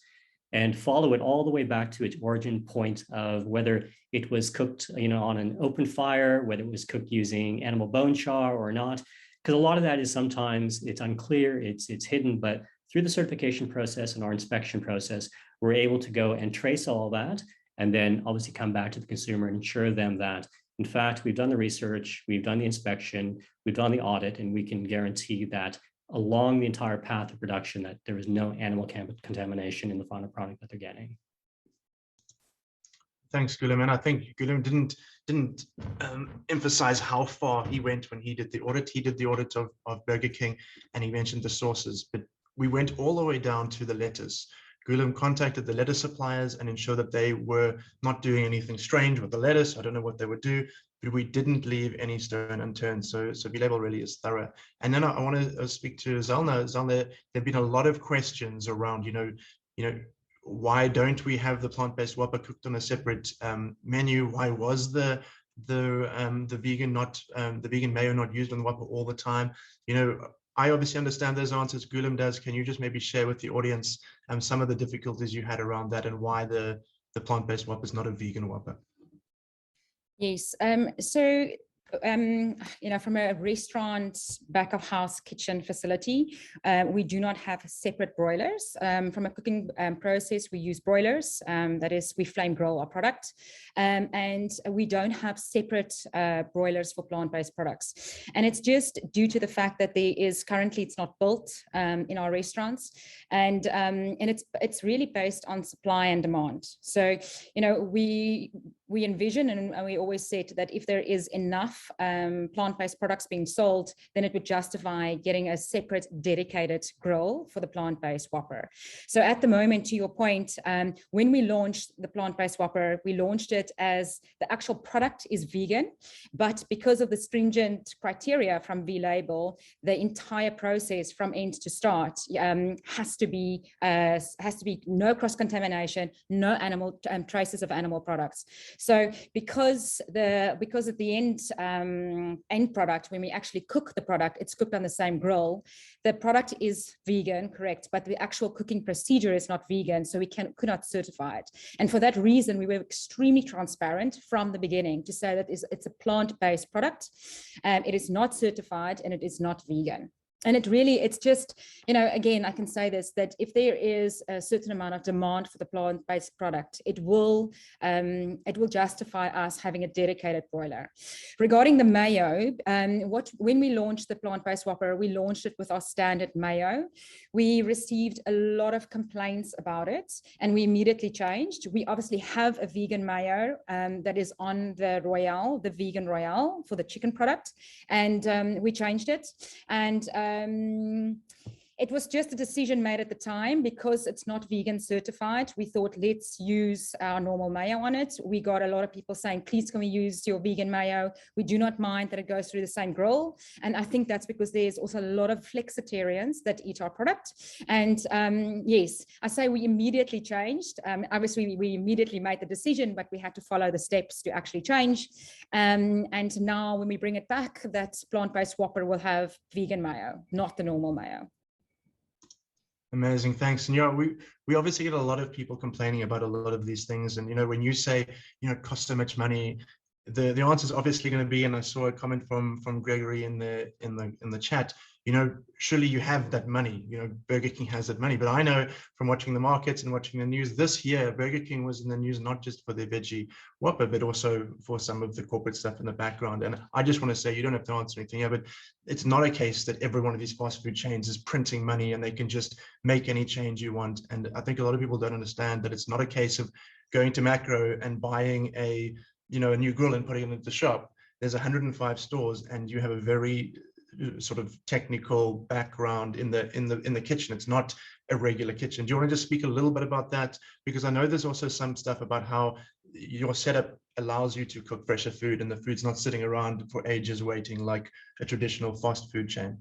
Speaker 5: and follow it all the way back to its origin point of whether it was cooked, on an open fire, whether it was cooked using animal bone char or not. Because a lot of that is sometimes it's unclear, it's hidden, but through the certification process and our inspection process, we're able to go and trace all that, and then obviously come back to the consumer and ensure them that, in fact, we've done the research, we've done the inspection, we've done the audit, and we can guarantee that along the entire path of production that there is no animal contamination in the final product that they're getting.
Speaker 1: Thanks, Guillaume. And I think Guillaume didn't emphasize how far he went when he did the audit. He did the audit of Burger King, and he mentioned the sources, but we went all the way down to the lettuce. Guillaume contacted the lettuce suppliers and ensured that they were not doing anything strange with the lettuce. I don't know what they would do, but we didn't leave any stone unturned. So V-Label really is thorough. And then I want to speak to Zalna. Zalna, there have been a lot of questions around, why don't we have the plant-based Whopper cooked on a separate menu? Why was the vegan mayo not used on the Whopper all the time? I obviously understand those answers. Guillaume does. Can you just maybe share with the audience some of the difficulties you had around that and why the plant-based Whopper is not a vegan Whopper?
Speaker 6: Yes. So from a restaurant back of house kitchen facility, we do not have separate broilers. From a cooking process, we use broilers. That is, we flame grill our product. And we don't have separate broilers for plant-based products. And it's just due to the fact that currently it's not built in our restaurants. And it's really based on supply and demand. So, we envision, and we always said that if there is enough plant-based products being sold, then it would justify getting a separate dedicated grill for the plant-based Whopper. So at the moment, to your point, when we launched the plant-based Whopper, we launched it as the actual product is vegan, but because of the stringent criteria from V-Label, the entire process from end to start has to be no cross-contamination, no animal traces of animal products. So because at the end product, when we actually cook the product, it's cooked on the same grill. The product is vegan, correct, but the actual cooking procedure is not vegan, so we could not certify it. And for that reason, we were extremely transparent from the beginning to say that it's a plant-based product. It is not certified and it is not vegan. And it's just, again, I can say this, that if there is a certain amount of demand for the plant-based product, it will justify us having a dedicated broiler. Regarding the mayo, when we launched the plant-based Whopper, we launched it with our standard mayo. We received a lot of complaints about it, and we immediately changed. We obviously have a vegan mayo that is on the Royale, the vegan Royale for the chicken product, and we changed it. And it was just a decision made at the time because it's not vegan certified. We thought, let's use our normal mayo on it. We got a lot of people saying, please, can we use your vegan mayo? We do not mind that it goes through the same grill. And I think that's because there's also a lot of flexitarians that eat our product. And yes, I say we immediately changed. Obviously, we immediately made the decision, but we had to follow the steps to actually change. And now when we bring it back, that plant-based Whopper will have vegan mayo, not the normal mayo.
Speaker 1: Amazing, thanks. And we obviously get a lot of people complaining about a lot of these things. And when you say it costs so much money, the answer is obviously going to be, and I saw a comment from Gregory in the chat, surely you have that money. Burger King has that money. But I know from watching the markets and watching the news this year, Burger King was in the news not just for their veggie Whopper, but also for some of the corporate stuff in the background. And I just want to say, you don't have to answer anything here, but it's not a case that every one of these fast food chains is printing money and they can just make any change you want. And I think a lot of people don't understand that it's not a case of going to Macro and buying a new grill and putting it into the shop. There's 105 stores, and you have a very sort of technical background in the kitchen. It's not a regular kitchen. Do you want to just speak a little bit about that? Because I know there's also some stuff about how your setup allows you to cook fresher food, and the food's not sitting around for ages waiting like a traditional fast food chain.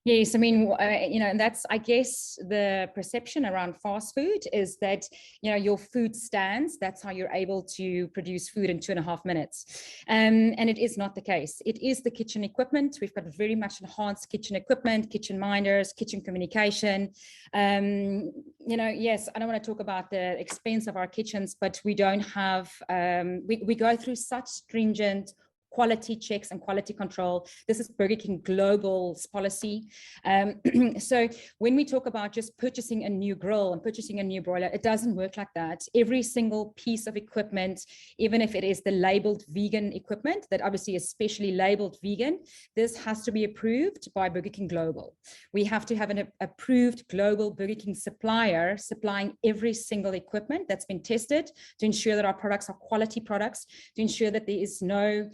Speaker 6: Yes, I mean, and that's, I guess, the perception around fast food is that, your food stands. That's how you're able to produce food in 2.5 minutes. And it is not the case. It is the kitchen equipment. We've got very much enhanced kitchen equipment, kitchen minders, kitchen communication. Yes, I don't want to talk about the expense of our kitchens, but we don't have, we go through such stringent quality checks and quality control. This is Burger King Global's policy. So when we talk about just purchasing a new grill and purchasing a new broiler, it doesn't work like that. Every single piece of equipment, even if it is the labeled vegan equipment that obviously is specially labeled vegan, this has to be approved by Burger King Global. We have to have an approved global Burger King supplier supplying every single equipment that's been tested to ensure that our products are quality products, to ensure that there is no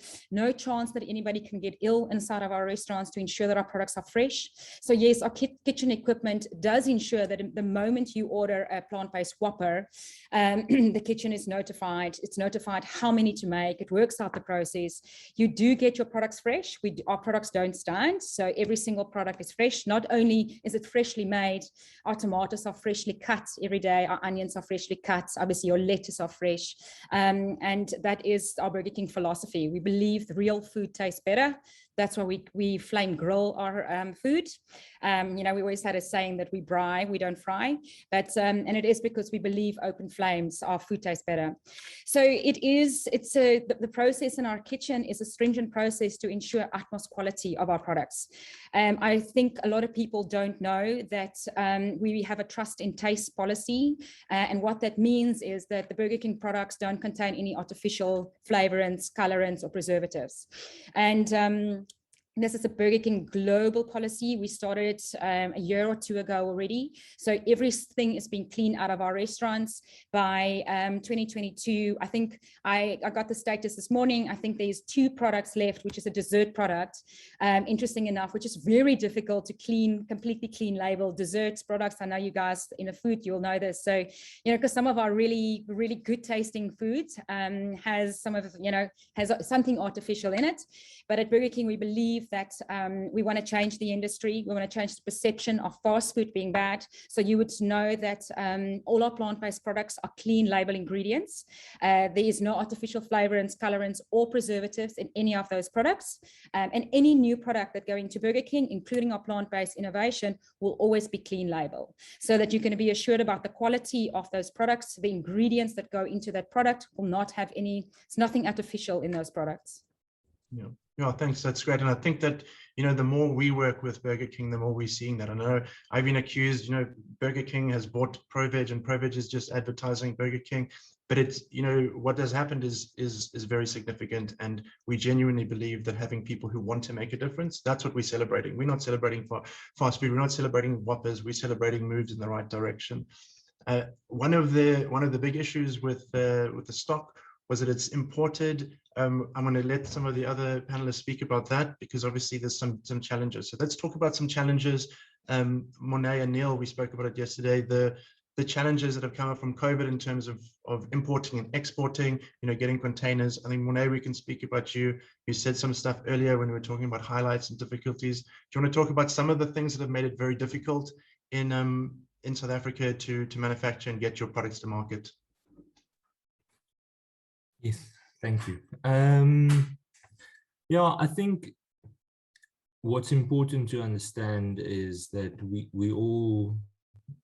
Speaker 6: chance that anybody can get ill inside of our restaurants, to ensure that our products are fresh. So yes, our kitchen equipment does ensure that the moment you order a plant-based Whopper, the kitchen is notified. It's notified how many to make. It works out the process. You do get your products fresh. Our products don't stand. So every single product is fresh. Not only is it freshly made, our tomatoes are freshly cut every day. Our onions are freshly cut. Obviously, your lettuce are fresh. And that is our Burger King philosophy. We believe the real food tastes better. That's why we flame grill our food. You know, we always had a saying that we braai, we don't fry, but and it is because we believe open flames, our food tastes better. So the process in our kitchen is a stringent process to ensure utmost quality of our products. I think a lot of people don't know that we have a trust in taste policy, and what that means is that the Burger King products don't contain any artificial flavorants, colorants, or preservatives. And this is a Burger King global policy. We started a year or two ago already. So everything is being cleaned out of our restaurants by 2022. I think I got the status this morning. I think there's 2 products left, which is a dessert product, interesting enough, which is very difficult to clean, completely clean label desserts products. I know you guys in the food, you'll know this. So, you know, because some of our really, really good tasting foods has some of, you know, has something artificial in it. But at Burger King, we believe that we want to change the industry. We want to change the perception of fast food being bad. So you would know that all our plant-based products are clean label ingredients. There is no artificial flavorants, colorants, or preservatives in any of those products. And any new product that go into Burger King, including our plant-based innovation, will always be clean label, so that you can be assured about the quality of those products. The ingredients that go into that product will not have any, it's nothing artificial in those products.
Speaker 1: Yeah. Yeah, thanks. That's great. And I think that, you know, the more we work with Burger King, the more we're seeing that. I know I've been accused, you know, Burger King has bought ProVeg and ProVeg is just advertising Burger King. But it's, you know, what has happened is very significant. And we genuinely believe that having people who want to make a difference, that's what we're celebrating. We're not celebrating for fast food. We're not celebrating Whoppers. We're celebrating moves in the right direction. One of the big issues with the stock was that it's imported. I'm going to let some of the other panelists speak about that, because obviously there's some challenges. So let's talk about some challenges. Monet and Neil, we spoke about it yesterday, the challenges that have come up from COVID in terms of importing and exporting, you know, getting containers. I think, Monet, we can speak about you. You said some stuff earlier when we were talking about highlights and difficulties. Do you want to talk about some of the things that have made it very difficult in South Africa to manufacture and get your products to market?
Speaker 4: Yes, thank you. Yeah, I think what's important to understand is that we all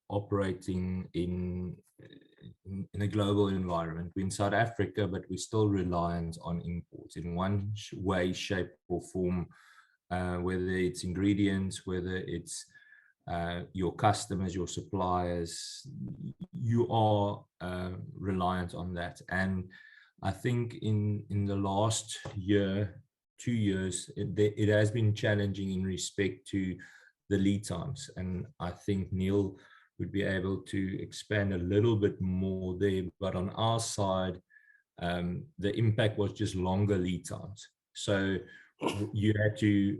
Speaker 4: operating in a global environment. We're in South Africa, but we're still reliant on imports in one way, shape, or form, whether it's ingredients, whether it's your customers, your suppliers, you are reliant on that. And I think in the last year, 2 years, it has been challenging in respect to the lead times. And I think Neil would be able to expand a little bit more there. But on our side, the impact was just longer lead times. So you had to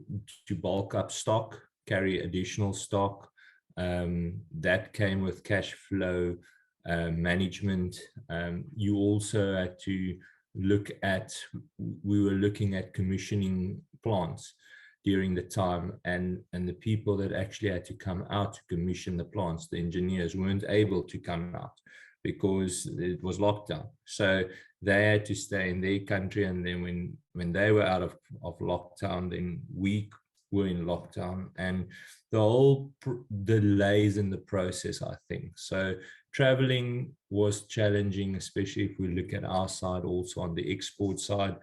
Speaker 4: bulk up stock, carry additional stock. That came with cash flow management. You also had to we were looking at commissioning plants during the time, and the people that actually had to come out to commission the plants, the engineers, weren't able to come out because it was lockdown. So they had to stay in their country, and then when they were out of lockdown, then we were in lockdown, and the whole delays in the process, I think. So traveling was challenging, especially if we look at our side, also on the export side.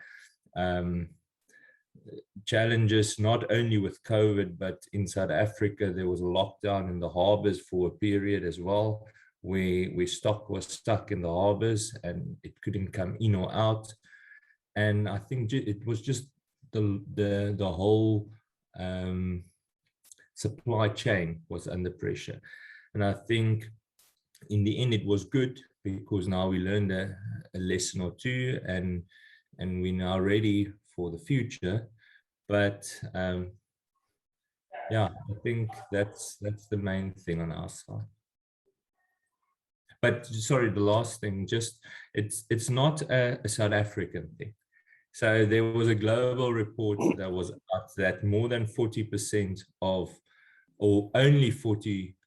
Speaker 4: Challenges not only with COVID, but in South Africa, there was a lockdown in the harbors for a period as well, where stock was stuck in the harbors and it couldn't come in or out. And I think it was just the whole supply chain was under pressure. And I think in the end it was good, because now we learned a lesson or two, and we're now ready for the future. But yeah, I think that's the main thing on our side. But sorry, the last thing, just it's not a South African thing. So there was a global report that was out that more than 40% of, or only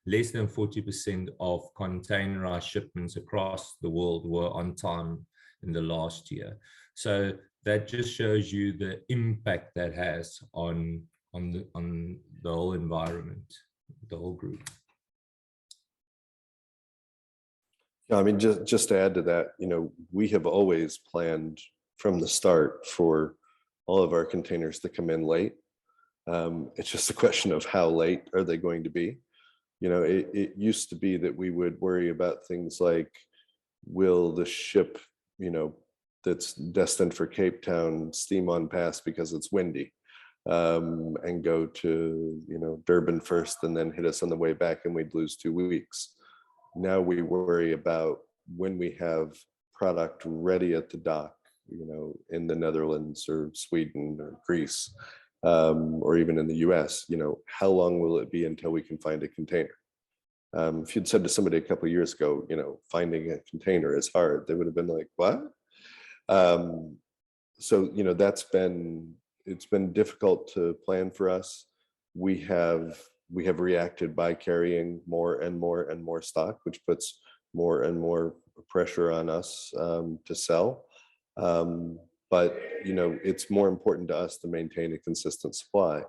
Speaker 4: less than 40% of containerized shipments across the world were on time in the last year. So that just shows you the impact that has on the whole environment, the whole group.
Speaker 3: Yeah, I mean, just to add to that, you know, we have always planned from the start for all of our containers to come in late. It's just a question of how late are they going to be. You know, it used to be that we would worry about things like, will the ship, you know, that's destined for Cape Town steam on past because it's windy, and go to, you know, Durban first and then hit us on the way back, and we'd lose 2 weeks. Now we worry about when we have product ready at the dock, you know, in the Netherlands or Sweden or Greece, or even in the US, you know, how long will it be until we can find a container? If you'd said to somebody a couple of years ago, you know, finding a container is hard, they would have been like, what? So, you know, it's been difficult to plan for us. We have reacted by carrying more and more and more stock, which puts more and more pressure on us to sell. But, you know, it's more important to us to maintain a consistent supply.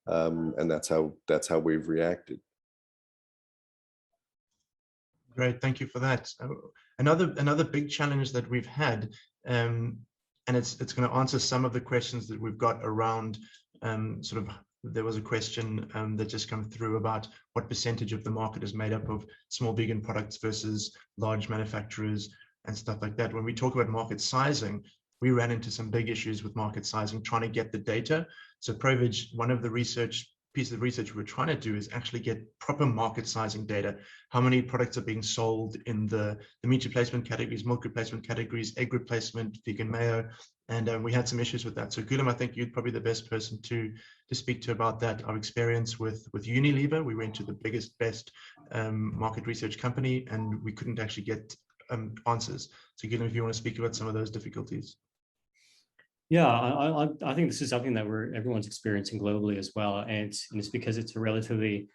Speaker 3: And that's how we've reacted.
Speaker 1: Great, thank you for that. Another big challenge that we've had, and it's going to answer some of the questions that we've got around sort of, there was a question that just come through about what percentage of the market is made up of small vegan products versus large manufacturers and stuff like that. When we talk about market sizing, we ran into some big issues with market sizing, trying to get the data. So ProVeg, one of the pieces of research we're trying to do is actually get proper market sizing data. How many products are being sold in the meat replacement categories, milk replacement categories, egg replacement, vegan mayo, and we had some issues with that. So Gulam, I think you're probably the best person to speak to about that. Our experience with Unilever, we went to the best market research company, and we couldn't actually get answers. So Gulam, if you want to speak about some of those difficulties.
Speaker 5: Yeah, I think this is something that everyone's experiencing globally as well, and it's because it's a relatively,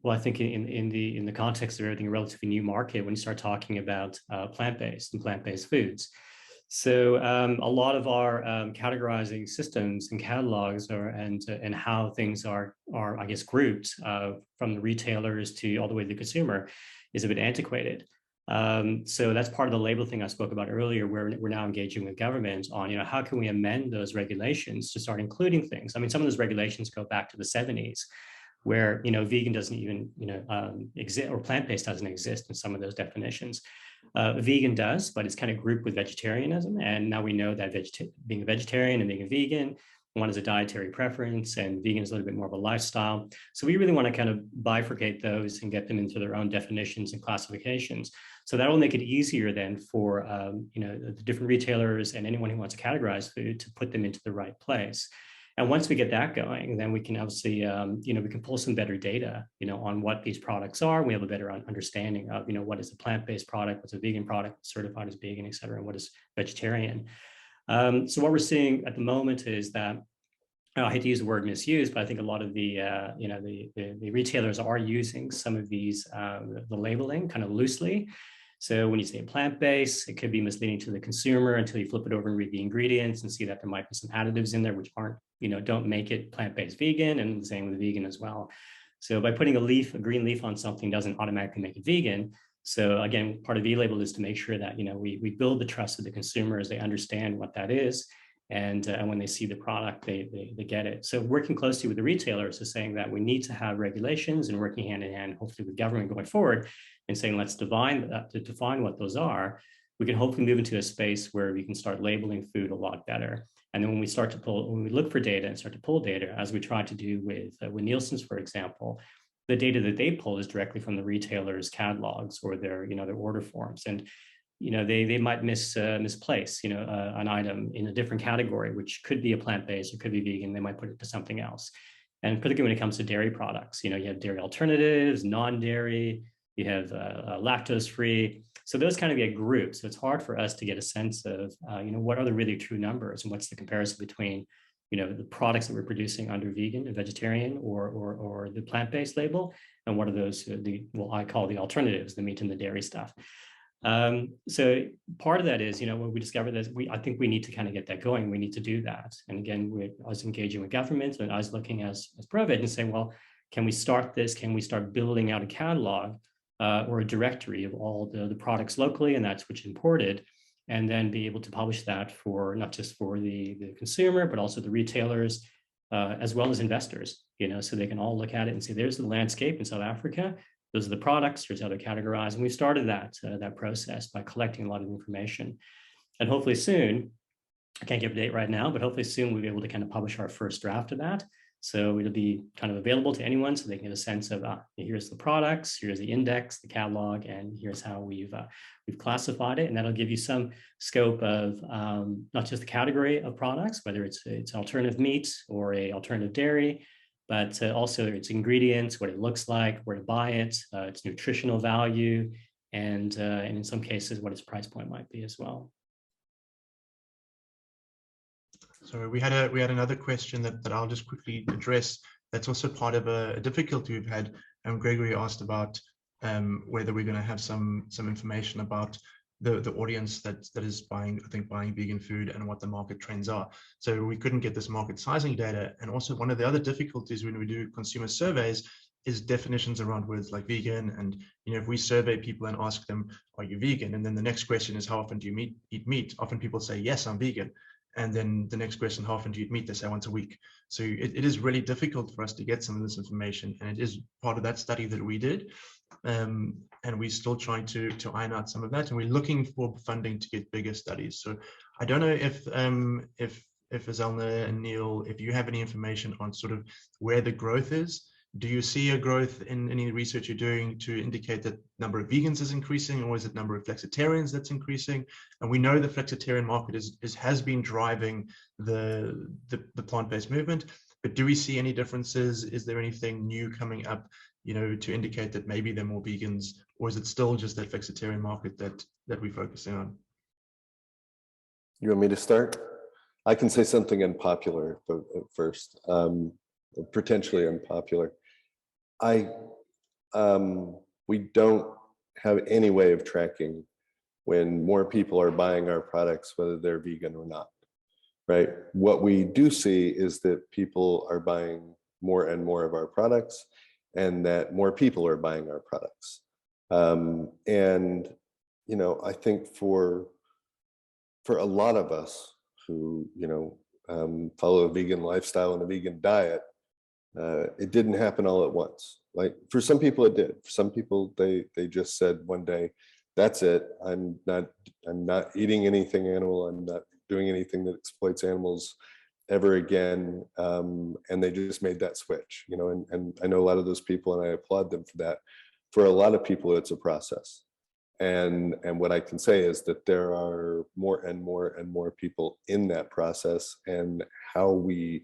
Speaker 5: well, I think in the context of everything, a relatively new market when you start talking about plant-based and plant-based foods. So a lot of our categorizing systems and catalogs and how things are I guess grouped from the retailers to all the way to the consumer is a bit antiquated. So that's part of the label thing I spoke about earlier, where we're now engaging with government on, you know, how can we amend those regulations to start including things? I mean, some of those regulations go back to the 70s, where, you know, vegan doesn't even, you know, exist, or plant-based doesn't exist in some of those definitions. Vegan does, but it's kind of grouped with vegetarianism. And now we know that being a vegetarian and being a vegan, one is a dietary preference and vegan is a little bit more of a lifestyle. So we really want to kind of bifurcate those and get them into their own definitions and classifications. So that will make it easier then for you know, the different retailers and anyone who wants to categorize food to put them into the right place. And once we get that going, then we can obviously, you know, we can pull some better data, you know, on what these products are. We have a better understanding of, you know, what is a plant-based product, what's a vegan product, certified as vegan, et cetera, and what is vegetarian. So what we're seeing at the moment is that, I hate to use the word misuse, but I think a lot of the, you know, the retailers are using some of these, the labeling kind of loosely. So when you say plant-based, it could be misleading to the consumer until you flip it over and read the ingredients and see that there might be some additives in there which aren't, you know, don't make it plant-based vegan, and the same with vegan as well. So by putting a green leaf on something doesn't automatically make it vegan. So again, part of V-Label is to make sure that, you know, we build the trust of the consumer as they understand what that is. And when they see the product, they get it. So working closely with the retailers is saying that we need to have regulations and working hand in hand, hopefully with government going forward, and saying, let's define what those are. We can hopefully move into a space where we can start labeling food a lot better. And then when we look for data and start to pull data, as we try to do with Nielsen's, for example, the data that they pull is directly from the retailers' catalogs or their, you know, their order forms. And you know, they might misplace, you know, an item in a different category, which could be a plant-based or could be vegan. They might put it to something else. And particularly when it comes to dairy products, you know, you have dairy alternatives, non-dairy, you have lactose-free. So those kind of get grouped. So it's hard for us to get a sense of, you know, what are the really true numbers and what's the comparison between, you know, the products that we're producing under vegan and vegetarian or the plant-based label, and what are those, what I call the alternatives, the meat and the dairy stuff. So part of that is, when we discovered this, I think we need to kind of get that going. We need to do that. And again, I was engaging with government, and I was looking as ProVeg and saying, well, can we start this? Can we start building out a catalog or a directory of all the products locally, and that's which imported, and then be able to publish that for not just for the consumer, but also the retailers, as well as investors, so they can all look at it and say, there's the landscape in South Africa. Those are the products, here's how they're categorized. And we started that process by collecting a lot of information. And hopefully soon, I can't give a date right now, but hopefully soon we'll be able to kind of publish our first draft of that. So it'll be kind of available to anyone so they can get a sense of, here's the products, here's the index, the catalog, and here's how we've classified it. And that'll give you some scope of not just the category of products, whether it's alternative meat or a alternative dairy, but also its ingredients, what it looks like, where to buy it, its nutritional value, and in some cases, what its price point might be as well.
Speaker 1: So we had another question that I'll just quickly address. That's also part of a difficulty we've had. Gregory asked about whether we're going to have some information about the audience that is buying vegan food and what the market trends are. So we couldn't get this market sizing data. And also one of the other difficulties when we do consumer surveys is definitions around words like vegan. And if we survey people and ask them, are you vegan? And then the next question is, how often do you eat meat? Often people say, yes, I'm vegan. And then the next question, how often do you eat meat? They say once a week. So it is really difficult for us to get some of this information. And it is part of that study that we did. And we're still trying to iron out some of that. And we're looking for funding to get bigger studies. So I don't know if Azalna and Neil, if you have any information on sort of where the growth is. Do you see a growth in any research you're doing to indicate that number of vegans is increasing, or is it number of flexitarians that's increasing? And we know the flexitarian market has been driving the plant-based movement, but do we see any differences? Is there anything new coming up, to indicate that maybe there are more vegans, or is it still just that flexitarian market that we're focusing on?
Speaker 3: You want me to start? I can say something unpopular first, potentially unpopular. We don't have any way of tracking when more people are buying our products, whether they're vegan or not, right? What we do see is that people are buying more and more of our products, and that more people are buying our products. And, I think for a lot of us who, follow a vegan lifestyle and a vegan diet, it didn't happen all at once. Like for some people it did. For some people, they just said one day, that's it. I'm not eating anything animal. I'm not doing anything that exploits animals ever again. And they just made that switch, and I know a lot of those people, and I applaud them for that. For a lot of people, it's a process. And what I can say is that there are more and more and more people in that process, and how we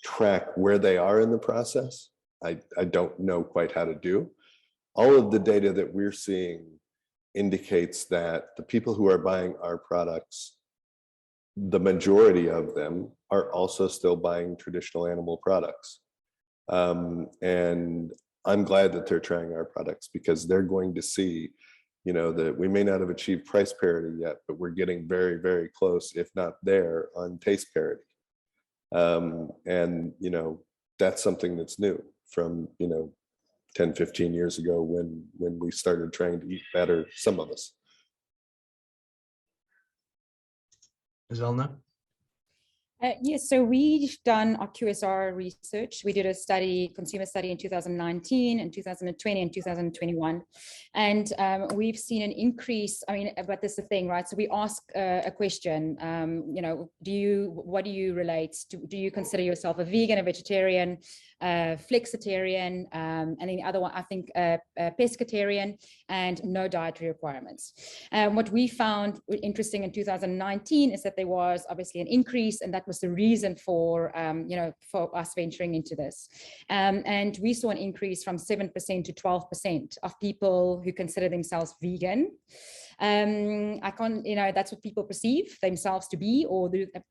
Speaker 3: track where they are in the process, I don't know quite how to do. All of the data that we're seeing indicates that the people who are buying our products, the majority of them are also still buying traditional animal products. And I'm glad that they're trying our products, because they're going to see, that we may not have achieved price parity yet, but we're getting very, very close, if not there, on taste parity. And that's something that's new from 10, 15 years ago when we started trying to eat better, some of us.
Speaker 1: Azalna?
Speaker 6: Yes, so we've done our QSR research. We did a consumer study in 2019 and 2020 and 2021. And we've seen an increase, but this is the thing, right? So we ask a question, what do you relate to? Do you consider yourself a vegan, a vegetarian, flexitarian, and then the other one, I think, pescatarian, and no dietary requirements. What we found interesting in 2019 is that there was obviously an increase, and that was the reason for for us venturing into this. And we saw an increase from 7% to 12% of people who consider themselves vegan. I can't, that's what people perceive themselves to be,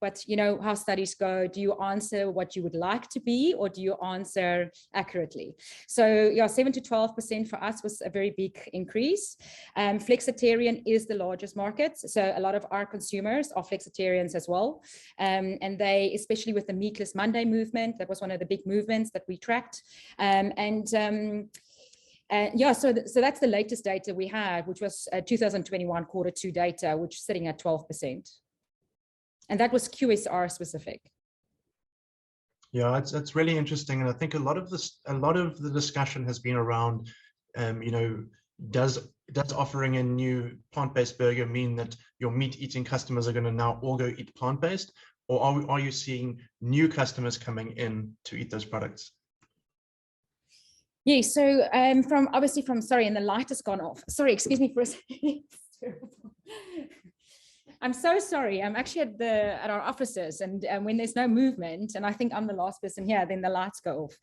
Speaker 6: but how studies go, do you answer what you would like to be, or do you answer accurately? So yeah, 7 to 12% for us was a very big increase. Flexitarian is the largest market. So a lot of our consumers are flexitarians as well. And they, especially with the Meatless Monday movement, that was one of the big movements that we tracked. Yeah, so that's the latest data we had, which was 2021 quarter 2 data, which is sitting at 12%. And that was QSR specific.
Speaker 1: Yeah, it's really interesting. And I think a lot of the discussion has been around, does offering a new plant-based burger mean that your meat-eating customers are going to now all go eat plant-based? Or are you seeing new customers coming in to eat those products?
Speaker 6: Yeah, so sorry, and the light has gone off. Sorry, excuse me for a second. I'm so sorry. I'm actually at our offices, and when there's no movement, and I think I'm the last person here, then the lights go off.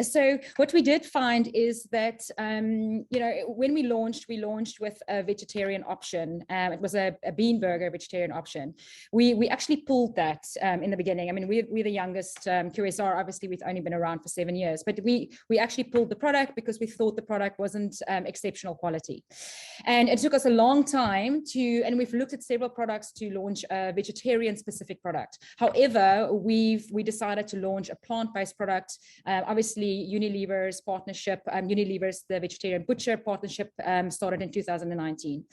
Speaker 6: So what we did find is that, when we launched with a vegetarian option. It was a bean burger vegetarian option. We actually pulled that in the beginning. I mean, we're the youngest QSR. Obviously, we've only been around for 7 years, but we actually pulled the product because we thought the product wasn't exceptional quality. And it took us a long time and we've looked at several products to launch a vegetarian specific product. However, we decided to launch a plant-based product. Obviously, Unilever's partnership, Unilever's the vegetarian butcher partnership started in 2019.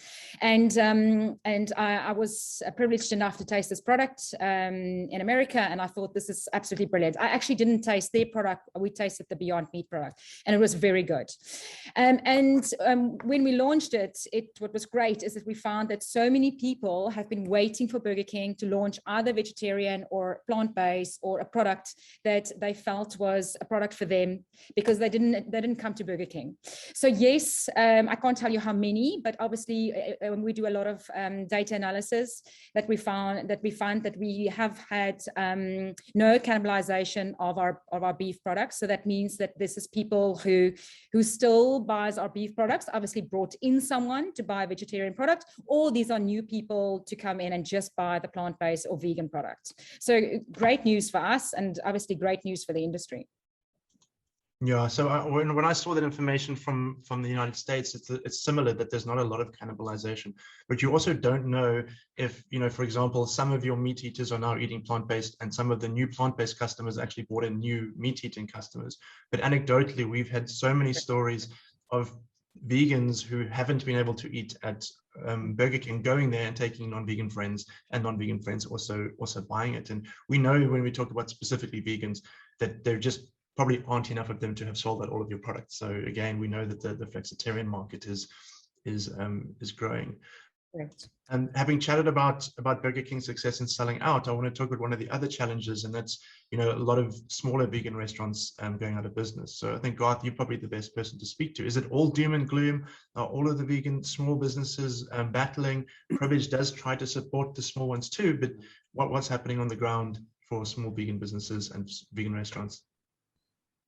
Speaker 6: And I was privileged enough to taste this product in America, and I thought this is absolutely brilliant. I actually didn't taste their product. We tasted the Beyond Meat product, and it was very good. When we launched it, what was great is that we found that so many people have been waiting for Burger King to launch either vegetarian or plant-based or a product that they felt was a product for them, because they didn't come to Burger King. So yes, I can't tell you how many, but obviously when we do a lot of data analysis, that we find that we have had no cannibalization of our beef products. So that means that this is people who still buys our beef products, obviously brought in someone to buy a vegetarian product, or these are new people to come in and just buy the plant-based or vegan product. So great news for us, and obviously great news for the industry.
Speaker 1: Yeah, so when I saw that information from the United States, it's similar, that there's not a lot of cannibalization, but you also don't know if, for example, some of your meat eaters are now eating plant-based, and some of the new plant-based customers actually brought in new meat-eating customers. But anecdotally, we've had so many stories of vegans who haven't been able to eat at Burger King going there and taking non-vegan friends, and non-vegan friends also buying it. And we know when we talk about specifically vegans that they're just probably aren't enough of them to have sold out all of your products. So again, we know that the flexitarian market is growing.
Speaker 6: Correct.
Speaker 1: And having chatted about Burger King's success in selling out, I want to talk about one of the other challenges, and that's a lot of smaller vegan restaurants going out of business. So I think, Garth, you're probably the best person to speak to. Is it all doom and gloom? Are all of the vegan small businesses battling? ProVeg does try to support the small ones too, but what's happening on the ground for small vegan businesses and vegan restaurants?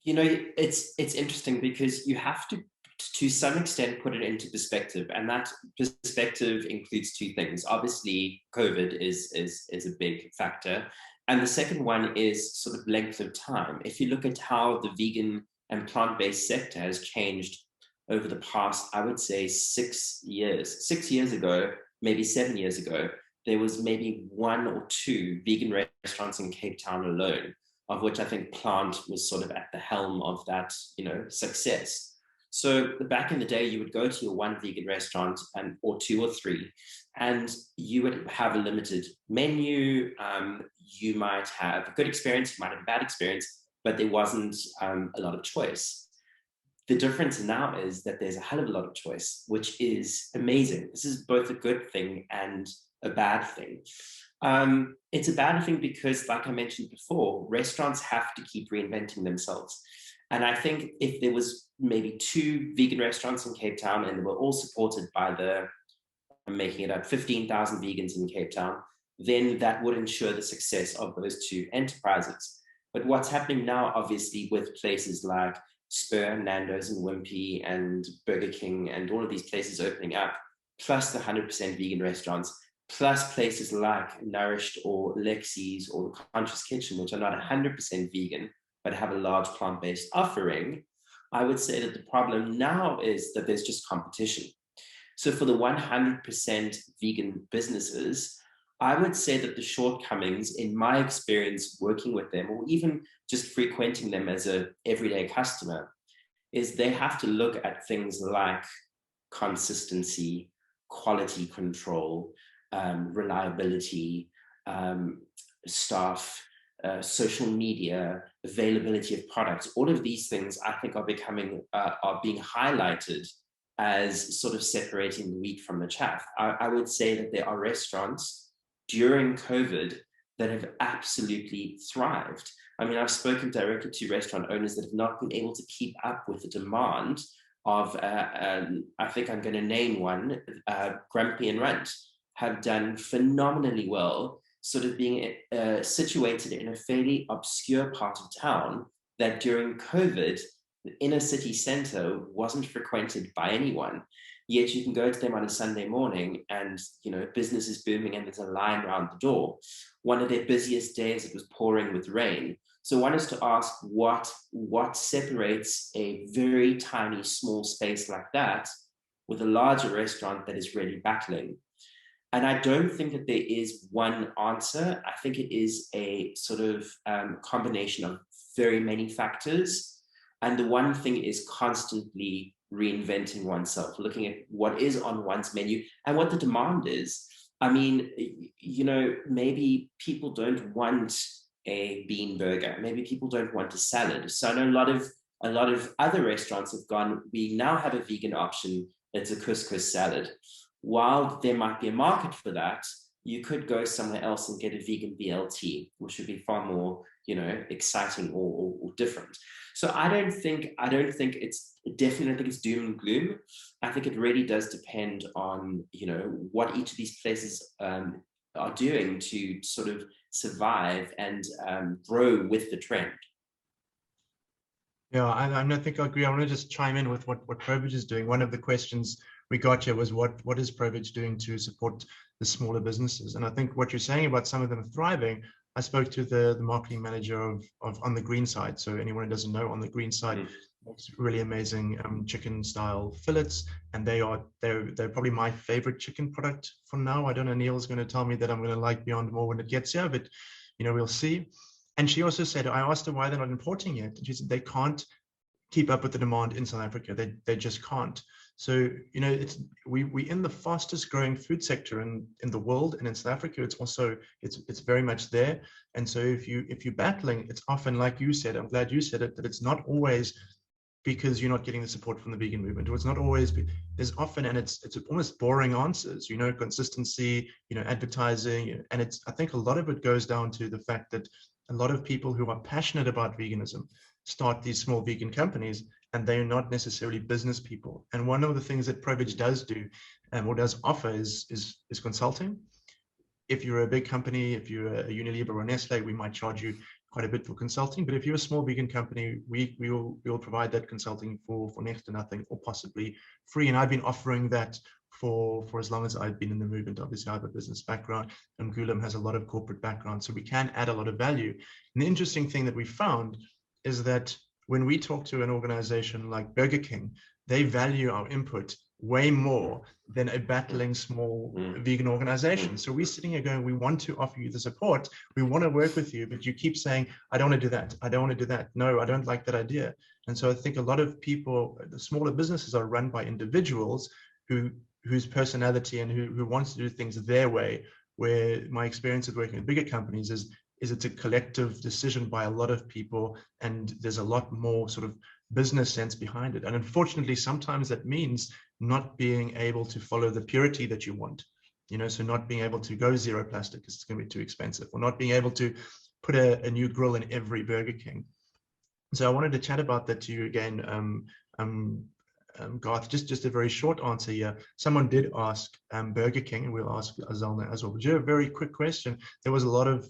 Speaker 2: It's interesting, because you have to some extent put it into perspective, and that perspective includes two things. Obviously, COVID is a big factor, and the second one is sort of length of time. If you look at how the vegan and plant-based sector has changed over the past, I would say 6 years. 6 years ago, maybe 7 years ago, there was maybe 1 or 2 vegan restaurants in Cape Town alone, of which I think Plant was sort of at the helm of that, success. So back in the day, you would go to your one vegan restaurant or 2 or 3, and you would have a limited menu. You might have a good experience, you might have a bad experience, but there wasn't a lot of choice. The difference now is that there's a hell of a lot of choice, which is amazing. This is both a good thing and a bad thing. It's a bad thing because, like I mentioned before, restaurants have to keep reinventing themselves. And I think if there was maybe 2 vegan restaurants in Cape Town, and they were all supported by I'm making it up, 15,000 vegans in Cape Town, then that would ensure the success of those 2 enterprises. But what's happening now, obviously, with places like Spur, Nando's and Wimpy and Burger King and all of these places opening up, plus the 100% vegan restaurants, plus places like Nourished or Lexi's or the Conscious Kitchen, which are not 100% vegan, but have a large plant-based offering, I would say that the problem now is that there's just competition. So for the 100% vegan businesses, I would say that the shortcomings, in my experience working with them, or even just frequenting them as an everyday customer, is they have to look at things like consistency, quality control, reliability, staff, social media, availability of products. All of these things, I think, are being highlighted as sort of separating the wheat from the chaff. I would say that there are restaurants during COVID that have absolutely thrived. I mean, I've spoken directly to restaurant owners that have not been able to keep up with the demand of, I think I'm going to name one, Grumpy and Runt, have done phenomenally well, sort of being situated in a fairly obscure part of town that during COVID, the inner city center wasn't frequented by anyone. Yet you can go to them on a Sunday morning and, you know, business is booming and there's a line around the door. One of their busiest days, it was pouring with rain. So one is to ask what separates a very tiny, small space like that with a larger restaurant that is really battling. And I don't think that there is one answer. I think it is a sort of combination of very many factors. And the one thing is constantly reinventing oneself, looking at what is on one's menu and what the demand is. I mean, you know, maybe people don't want a bean burger. Maybe people don't want a salad. So I know a lot of other restaurants have gone, we now have a vegan option. It's a couscous salad. While there might be a market for that, you could go somewhere else and get a vegan BLT, which would be far more, you know, exciting or different. So I don't think it's definitely, I think it's doom and gloom. I think it really does depend on, you know, what each of these places are doing to sort of survive and grow with the trend.
Speaker 1: Yeah, I think I agree. I want to just chime in with what ProVeg is doing. One of the questions we got here was what is ProVeg doing to support the smaller businesses? And I think what you're saying about some of them thriving, I spoke to the marketing manager of On the Green Side. So anyone who doesn't know, On the Green Side makes really amazing chicken style fillets, and they're probably my favorite chicken product for now. I don't know, Neil's going to tell me that I'm going to like Beyond more when it gets here, but you know, we'll see. And she also said, I asked her why they're not importing it, and she said they can't keep up with the demand in South Africa. They just can't. So, you know, we in the fastest growing food sector in the world, and in South Africa, it's very much there. And so if you're battling, it's often, like you said, I'm glad you said it, that it's not always because you're not getting the support from the vegan movement, or it's not always, there's often, and it's almost boring answers, you know, consistency, you know, advertising, and I think a lot of it goes down to the fact that a lot of people who are passionate about veganism start these small vegan companies, and they're not necessarily business people. And one of the things that ProVeg does do, or does offer, is consulting. If you're a big company, if you're a Unilever or Nestle, we might charge you quite a bit for consulting. But if you're a small vegan company, we will provide that consulting for next to nothing, or possibly free. And I've been offering that for as long as I've been in the movement. Obviously, I have a business background, and Gulam has a lot of corporate background, so we can add a lot of value. And the interesting thing that we found is that when we talk to an organization like Burger King, they value our input way more than a battling small vegan organization. So we're sitting here going, we want to offer you the support, we want to work with you, but you keep saying, I don't want to do that, I don't want to do that, no, I don't like that idea. And so I think a lot of people, the smaller businesses, are run by individuals whose personality and who wants to do things their way, where my experience of working with bigger companies is it's a collective decision by a lot of people, and there's a lot more sort of business sense behind it. And unfortunately, sometimes that means not being able to follow the purity that you want, you know, so not being able to go zero plastic because it's going to be too expensive, or not being able to put a new grill in every Burger King. So I wanted to chat about that to you again, Garth. Just a very short answer here. Someone did ask Burger King, and we'll ask Azalna as well. But a very quick question. There was a lot of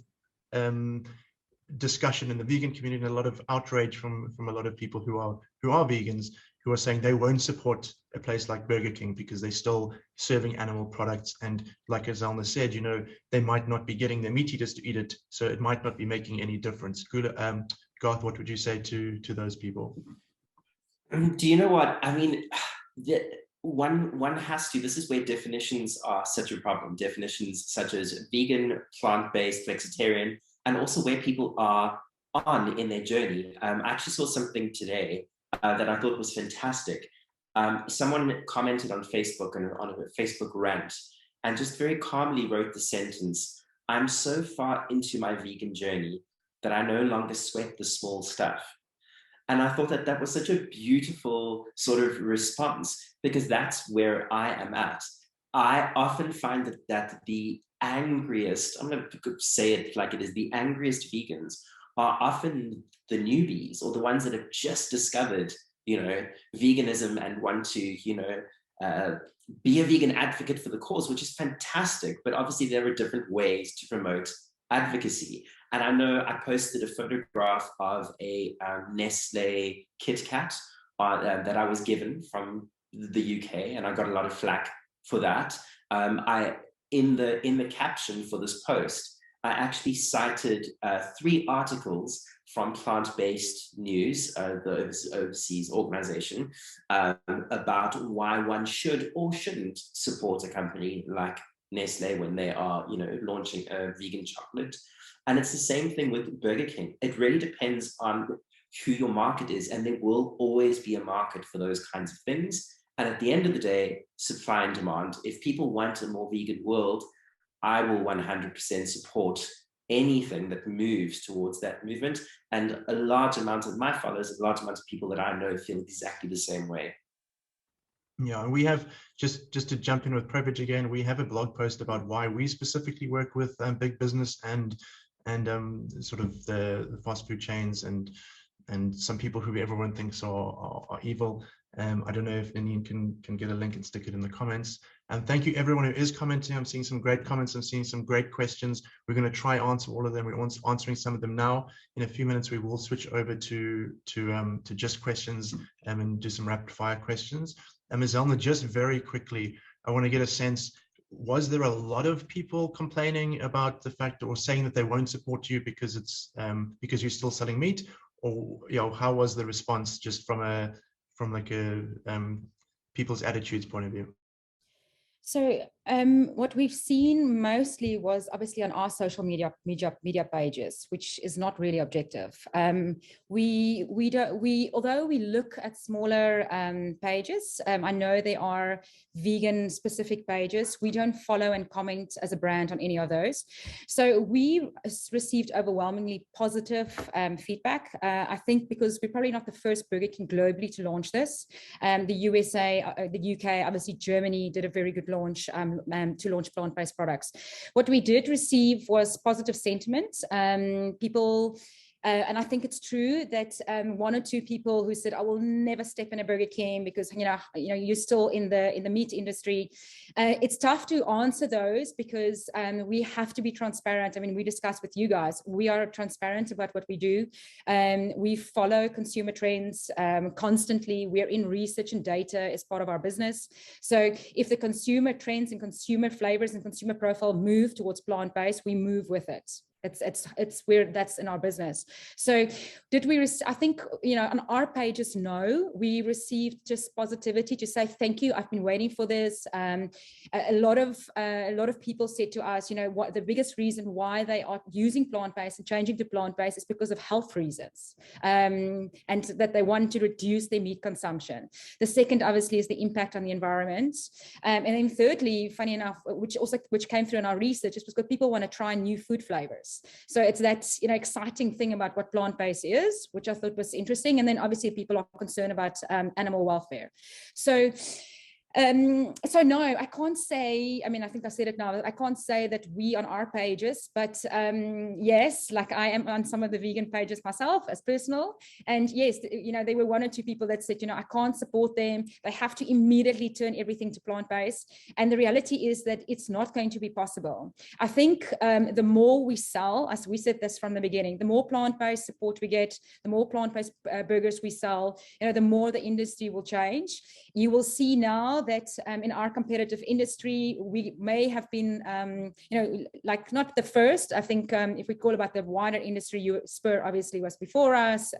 Speaker 1: discussion in the vegan community and a lot of outrage from a lot of people who are vegans, who are saying they won't support a place like Burger King because they're still serving animal products. And like as Alma said, you know, they might not be getting the meat eaters to eat it, so it might not be making any difference. Garth, what would you say to those people?
Speaker 2: Do you know what? I mean, one has to, this is where definitions are such a problem. Definitions such as vegan, plant-based, flexitarian, and also where people are on in their journey. I actually saw something today that I thought was fantastic. Someone commented on Facebook and on a Facebook rant, and just very calmly wrote the sentence, "I'm so far into my vegan journey that I no longer sweat the small stuff." And I thought that that was such a beautiful sort of response, because that's where I am at. I often find that the angriest, I'm going to say it like it is, the angriest vegans are often the newbies, or the ones that have just discovered, you know, veganism and want to, you know, be a vegan advocate for the cause, which is fantastic. But obviously there are different ways to promote advocacy. And I know I posted a photograph of a Nestle Kit Kat that I was given from the UK, and I got a lot of flack for that. In the caption for this post, I actually cited 3 articles from Plant-Based News, the overseas organization, about why one should or shouldn't support a company like Nestle when they are, you know, launching a vegan chocolate. And it's the same thing with Burger King. It really depends on who your market is, and there will always be a market for those kinds of things. And at the end of the day, supply and demand. If people want a more vegan world, I will 100% support anything that moves towards that movement. And a large amount of my followers, a large amount of people that I know feel exactly the same way.
Speaker 1: Yeah, and we have, just to jump in with ProVeg again, we have a blog post about why we specifically work with big business and sort of the fast food chains and some people who everyone thinks are evil. I don't know if Ninian can get a link and stick it in the comments. And thank you everyone who is commenting. I'm seeing some great comments. I'm seeing some great questions. We're going to try answer all of them. We're answering some of them now. In a few minutes, we will switch over to just questions and do some rapid fire questions. Ms. Elna, just very quickly, I want to get a sense, was there a lot of people complaining about the fact or saying that they won't support you because it's because you're still selling meat? Or, you know, how was the response just from people's attitudes point of view?
Speaker 6: So what we've seen mostly was obviously on our social media pages, which is not really objective. Although we look at smaller pages, I know there are vegan specific pages. We don't follow and comment as a brand on any of those. So we received overwhelmingly positive feedback. I think because we're probably not the first Burger King globally to launch this. The USA, the UK, obviously Germany did a very good launch to launch plant-based products. What we did receive was positive sentiment. People, and I think it's true that 1 or 2 people who said, "I will never step in a Burger King because you know you're still in the meat industry." It's tough to answer those because we have to be transparent. I mean, we discussed with you guys. We are transparent about what we do. We follow consumer trends constantly. We're in research and data as part of our business. So if the consumer trends and consumer flavors and consumer profile move towards plant-based, we move with it. It's where that's in our business. So did we, I think, you know, on our pages, no, we received just positivity to say, thank you. I've been waiting for this. A lot of people said to us, you know, what the biggest reason why they are using plant-based and changing to plant-based is because of health reasons, and that they want to reduce their meat consumption. The second, obviously, is the impact on the environment. And then thirdly, funny enough, which came through in our research, is because people want to try new food flavors. So it's that, you know, exciting thing about what plant-based is, which I thought was interesting. And then obviously people are concerned about animal welfare. So So no, I can't say, I mean, I think I said it now, I can't say that we on our pages, but yes, like I am on some of the vegan pages myself as personal. And yes, you know, there were one or two people that said, you know, I can't support them. They have to immediately turn everything to plant-based. And the reality is that it's not going to be possible. I think the more we sell, as we said this from the beginning, the more plant-based support we get, the more plant-based burgers we sell, you know, the more the industry will change. You will see now that in our competitive industry, we may have been, you know, like not the first. I think if we call about the wider industry, Spur obviously was before us.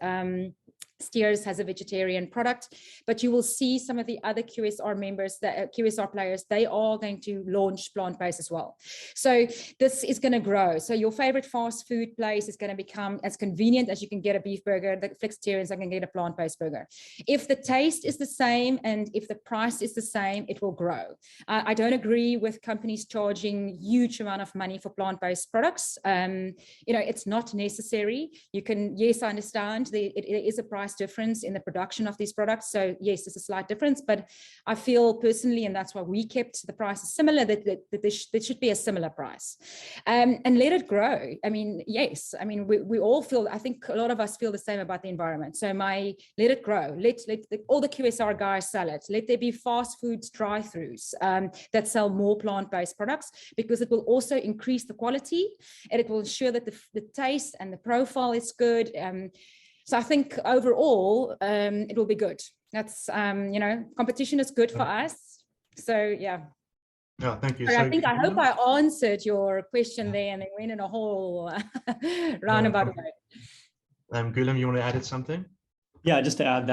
Speaker 6: Steers has a vegetarian product, but you will see some of the other QSR members, the QSR players, they are going to launch plant-based as well. So this is going to grow. So your favorite fast food place is going to become as convenient as you can get a beef burger. The flexitarians are going to get a plant-based burger. If the taste is the same and if the price is the same, it will grow. I don't agree with companies charging huge amount of money for plant-based products. You know, it's not necessary. You can, yes, I understand it is a price difference in the production of these products. So yes, there's a slight difference, but I feel personally, and that's why we kept the prices similar, that there should be a similar price, and let it grow. I mean, yes, I mean, we all feel, I think a lot of us feel the same about the environment. So let it grow. Let all the QSR guys sell it. Let there be fast foods drive-throughs that sell more plant-based products, because it will also increase the quality and it will ensure that the taste and the profile is good. So I think overall, it will be good. That's, you know, competition is good for us. So, yeah.
Speaker 1: Yeah, thank you.
Speaker 6: So
Speaker 1: So,
Speaker 6: I hope I answered your question there and then went in a whole roundabout way.
Speaker 1: Gulam, you want to add something?
Speaker 5: Yeah, just to add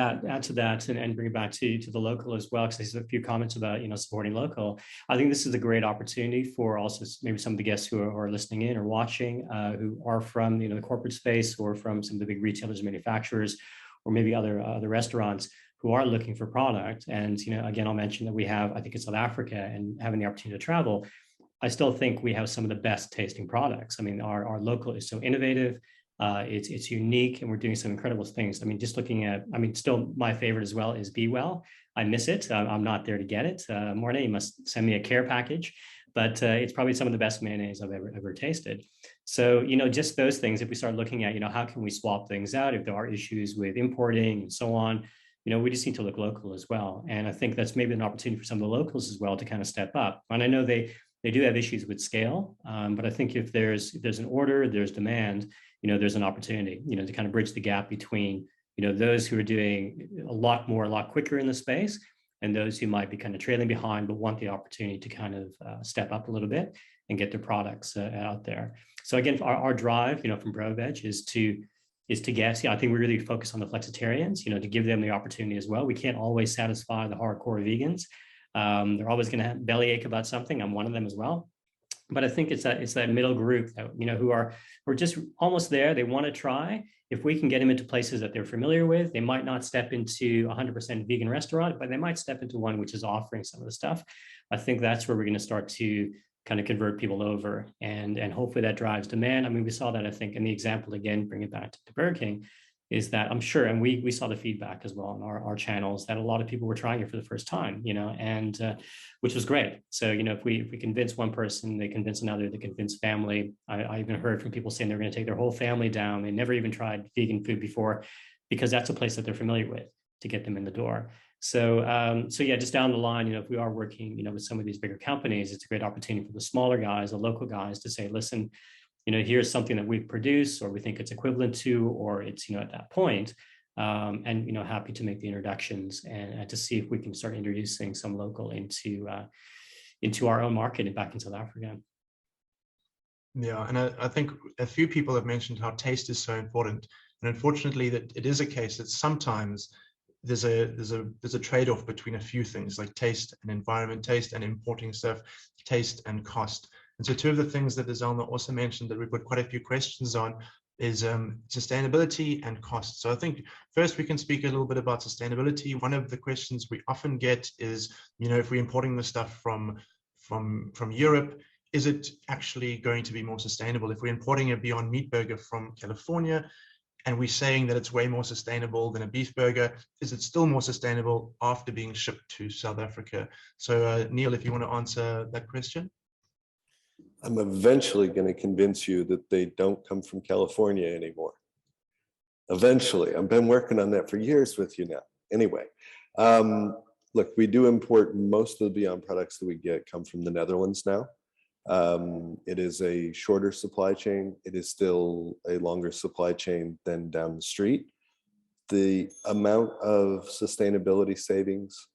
Speaker 5: to that and bring it back to the local as well, because there's a few comments about, you know, supporting local. I think this is a great opportunity for also maybe some of the guests who are listening in or watching, who are from, you know, the corporate space or from some of the big retailers, manufacturers, or maybe other restaurants who are looking for product. And, you know, again, I'll mention that we have, I think in South Africa, and having the opportunity to travel, I still think we have some of the best tasting products. I mean, our local is so innovative. It's unique, and we're doing some incredible things. I mean, just looking at, I mean, still my favorite as well is Be Well. I miss it. I'm not there to get it. Mornay, you must send me a care package, but it's probably some of the best mayonnaise I've ever tasted. So, you know, just those things, if we start looking at, you know, how can we swap things out if there are issues with importing and so on, you know, we just need to look local as well. And I think that's maybe an opportunity for some of the locals as well to kind of step up. And I know they do have issues with scale, but I think if there's an order, there's demand, you know, there's an opportunity, you know, to kind of bridge the gap between, you know, those who are doing a lot more, a lot quicker in the space, and those who might be kind of trailing behind, but want the opportunity to kind of step up a little bit and get their products out there. So again, our drive, you know, from ProVeg is to get, I think we really focus on the flexitarians, you know, to give them the opportunity as well. We can't always satisfy the hardcore vegans. They're always going to have bellyache about something. I'm one of them as well. But I think it's that middle group that, you know, who are just almost there. They want to try. If we can get them into places that they're familiar with, they might not step into 100% vegan restaurant, but they might step into one which is offering some of the stuff. I think that's where we're going to start to kind of convert people over, and hopefully that drives demand. I mean, we saw that, I think, in the example, again, bring it back to Burger King, is that I'm sure, and we saw the feedback as well on our channels, that a lot of people were trying it for the first time, you know, and which was great. So, you know, if we convince one person, they convince another, they convince family. I even heard from people saying they're going to take their whole family down. They never even tried vegan food before, because that's a place that they're familiar with, to get them in the door. So yeah, just down the line, you know, if we are working, you know, with some of these bigger companies, it's a great opportunity for the smaller guys, the local guys, to say, listen, you know, here's something that we've produced, or we think it's equivalent to, or it's, you know, at that point, and, you know, happy to make the introductions and to see if we can start introducing some local into our own market and back in South Africa.
Speaker 1: Yeah, and I think a few people have mentioned how taste is so important, and unfortunately, that it is a case that sometimes there's a trade-off between a few things, like taste and environment, taste and importing stuff, taste and cost. And so two of the things that Zelma also mentioned that we've got quite a few questions on is sustainability and cost. So I think first we can speak a little bit about sustainability. One of the questions we often get is, you know, if we're importing the stuff from Europe, is it actually going to be more sustainable? If we're importing a Beyond Meat burger from California, and we're saying that it's way more sustainable than a beef burger, is it still more sustainable after being shipped to South Africa? So Neil, if you want to answer that question.
Speaker 3: I'm eventually going to convince you that they don't come from California anymore. Eventually. I've been working on that for years with you now. Anyway, look, we do import most of the Beyond products that we get come from the Netherlands now. It is a shorter supply chain. It is still a longer supply chain than down the street. The amount of sustainability savings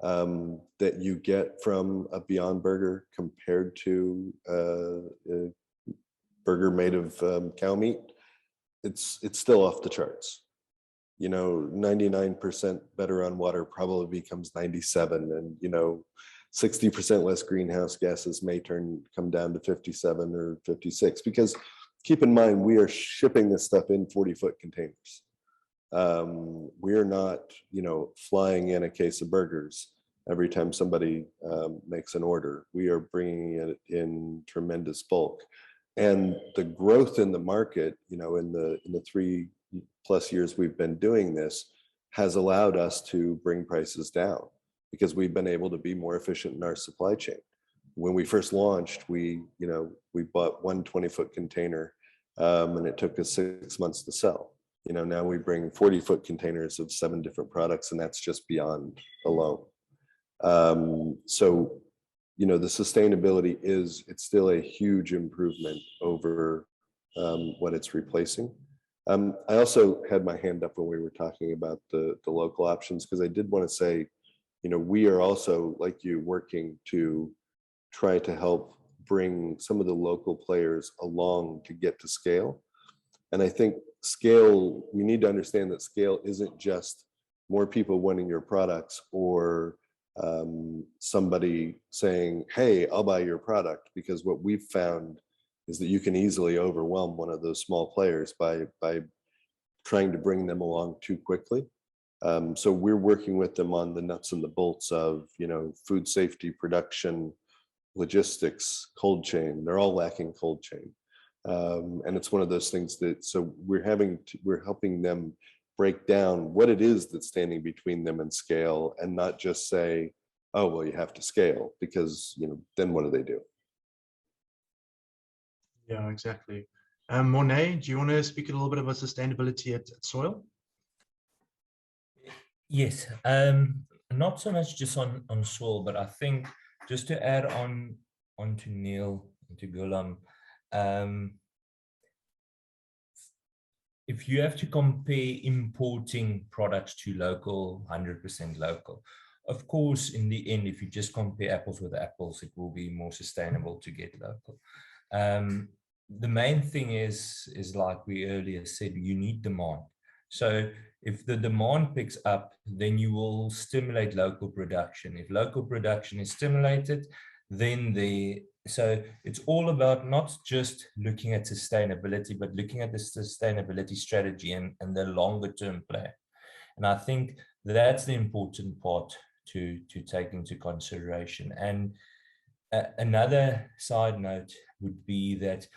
Speaker 3: that you get from a Beyond Burger compared to a burger made of cow meat, it's still off the charts. You know, 99% better on water probably becomes 97, and 60% less greenhouse gases may come down to 57 or 56, because keep in mind, we are shipping this stuff in 40-foot containers. We're not, flying in a case of burgers every time somebody makes an order. We are bringing it in tremendous bulk. And the growth in the market, in the 3+ years we've been doing this, has allowed us to bring prices down because we've been able to be more efficient in our supply chain. When we first launched, we bought one 20-foot container and it took us 6 months to sell. Now we bring 40-foot containers of 7 different products, and that's just Beyond alone. So, the sustainability it's still a huge improvement over what it's replacing. I also had my hand up when we were talking about the local options, because I did want to say, we are also, like you, working to try to help bring some of the local players along to get to scale. And I think scale, we need to understand that scale isn't just more people wanting your products or somebody saying, hey, I'll buy your product, because what we've found is that you can easily overwhelm one of those small players by trying to bring them along too quickly. So we're working with them on the nuts and the bolts of, food safety, production, logistics, cold chain. They're all lacking cold chain. And it's one of those things that, so we're helping them break down what it is that's standing between them and scale, and not just say, oh, well, you have to scale, because, then what do they do?
Speaker 1: Yeah, exactly. Monet, do you want to speak a little bit about sustainability at Soil?
Speaker 4: Yes, not so much just on Soil, but I think just to add on to Neil and to Gulam, if you have to compare importing products to local, 100% local, of course, in the end, if you just compare apples with apples, it will be more sustainable to get local. The main thing is like we earlier said, you need demand. So if the demand picks up, then you will stimulate local production. If local production is stimulated, then so it's all about not just looking at sustainability, but looking at the sustainability strategy and the longer term plan. And I think that's the important part to take into consideration. And another side note would be that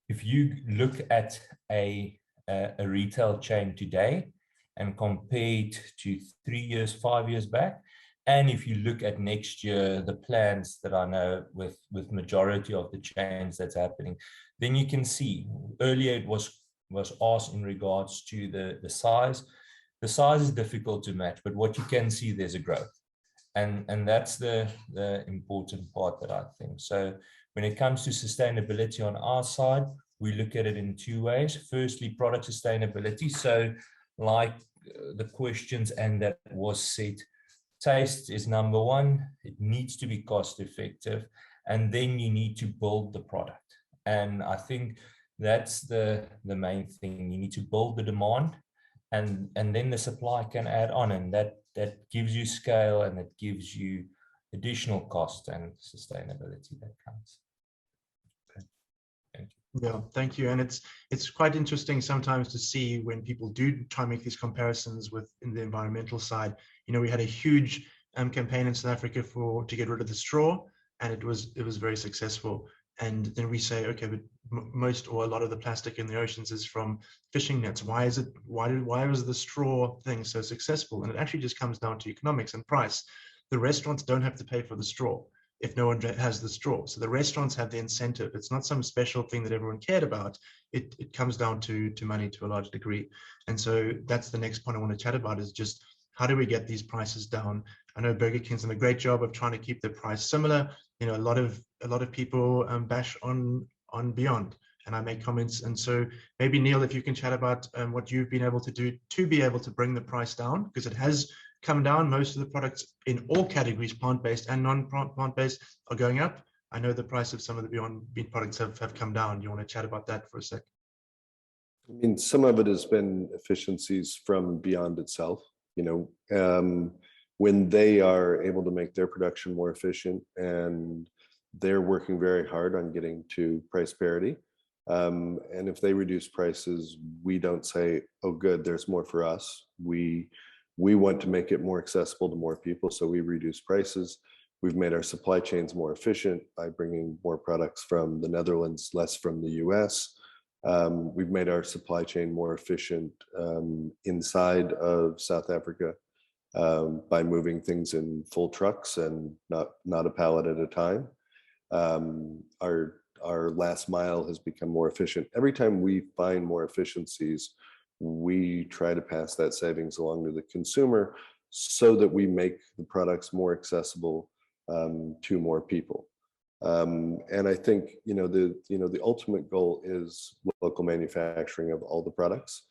Speaker 4: if you look at a retail chain today and compare it to 3 years, 5 years back, and if you look at next year, the plans that I know with majority of the chains that's happening, then you can see earlier it was asked in regards to the size. The size is difficult to match, but what you can see, there's a growth. And that's the important part that I think. So when it comes to sustainability on our side, we look at it in 2 ways. Firstly, product sustainability. So like the questions and that was said, taste is number one. It needs to be cost effective. And then you need to build the product. And I think that's the main thing. You need to build the demand, and then the supply can add on, and that gives you scale, and it gives you additional cost and sustainability that comes. Okay. Thank you.
Speaker 1: Yeah, thank you. And it's quite interesting sometimes to see when people do try and make these comparisons in the environmental side. We had a huge campaign in South Africa to get rid of the straw, and it was very successful. And then we say, okay, but most or a lot of the plastic in the oceans is from fishing nets. Why was the straw thing so successful? And it actually just comes down to economics and price. The restaurants don't have to pay for the straw if no one has the straw. So the restaurants have the incentive. It's not some special thing that everyone cared about. It comes down to money to a large degree. And so that's the next point I want to chat about, is just how do we get these prices down? I know Burger King's done a great job of trying to keep the price similar. You know, a lot of people bash on Beyond, and I make comments. And so maybe Neil, if you can chat about what you've been able to do to be able to bring the price down, because it has come down. Most of the products in all categories, plant-based and non-plant-based, are going up. I know the price of some of the Beyond Meat products have come down. You want to chat about that for a sec?
Speaker 3: I mean, some of it has been efficiencies from Beyond itself. You know, when they are able to make their production more efficient, and they're working very hard on getting to price parity. And if they reduce prices, we don't say, oh, good, there's more for us. We want to make it more accessible to more people, so we reduce prices. We've made our supply chains more efficient by bringing more products from the Netherlands, less from the US. We've made our supply chain more efficient inside of South Africa by moving things in full trucks and not a pallet at a time. Our last mile has become more efficient. Every time we find more efficiencies, we try to pass that savings along to the consumer so that we make the products more accessible to more people. And I think the ultimate goal is local manufacturing of all the products.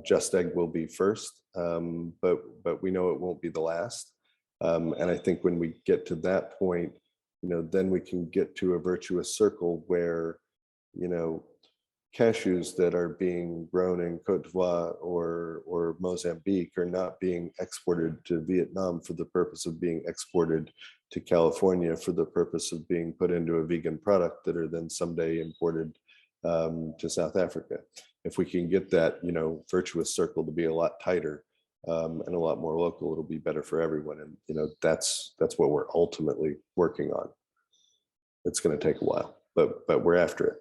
Speaker 3: Just Egg will be first, but we know it won't be the last. And I think when we get to that point, then we can get to a virtuous circle where, cashews that are being grown in Côte d'Ivoire or Mozambique are not being exported to Vietnam for the purpose of being exported to California for the purpose of being put into a vegan product that are then someday imported to South Africa. If we can get that, virtuous circle to be a lot tighter and a lot more local, it'll be better for everyone. And, that's what we're ultimately working on. It's going to take a while, but we're after it.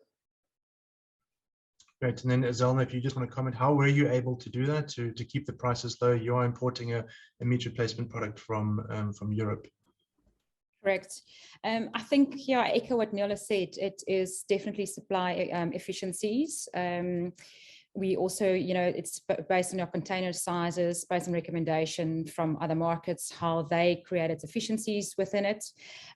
Speaker 1: Great. And then Zelma, if you just want to comment, how were you able to do that to keep the prices low? You are importing a meat replacement product from Europe.
Speaker 6: Correct. I think, I echo what Neil has said. It is definitely supply efficiencies. We also, it's based on our container sizes, based on recommendation from other markets, how they created efficiencies within it.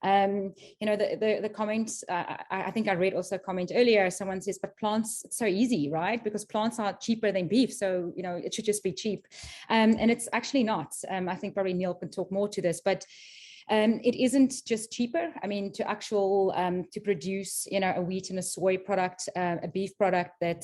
Speaker 6: The comments, I think I read also a comment earlier, someone says, but plants, it's so easy, right? Because plants are cheaper than beef. So, it should just be cheap. And it's actually not. I think probably Neil can talk more to this, but it isn't just cheaper. I mean, to produce, a wheat and a soy product, a beef product that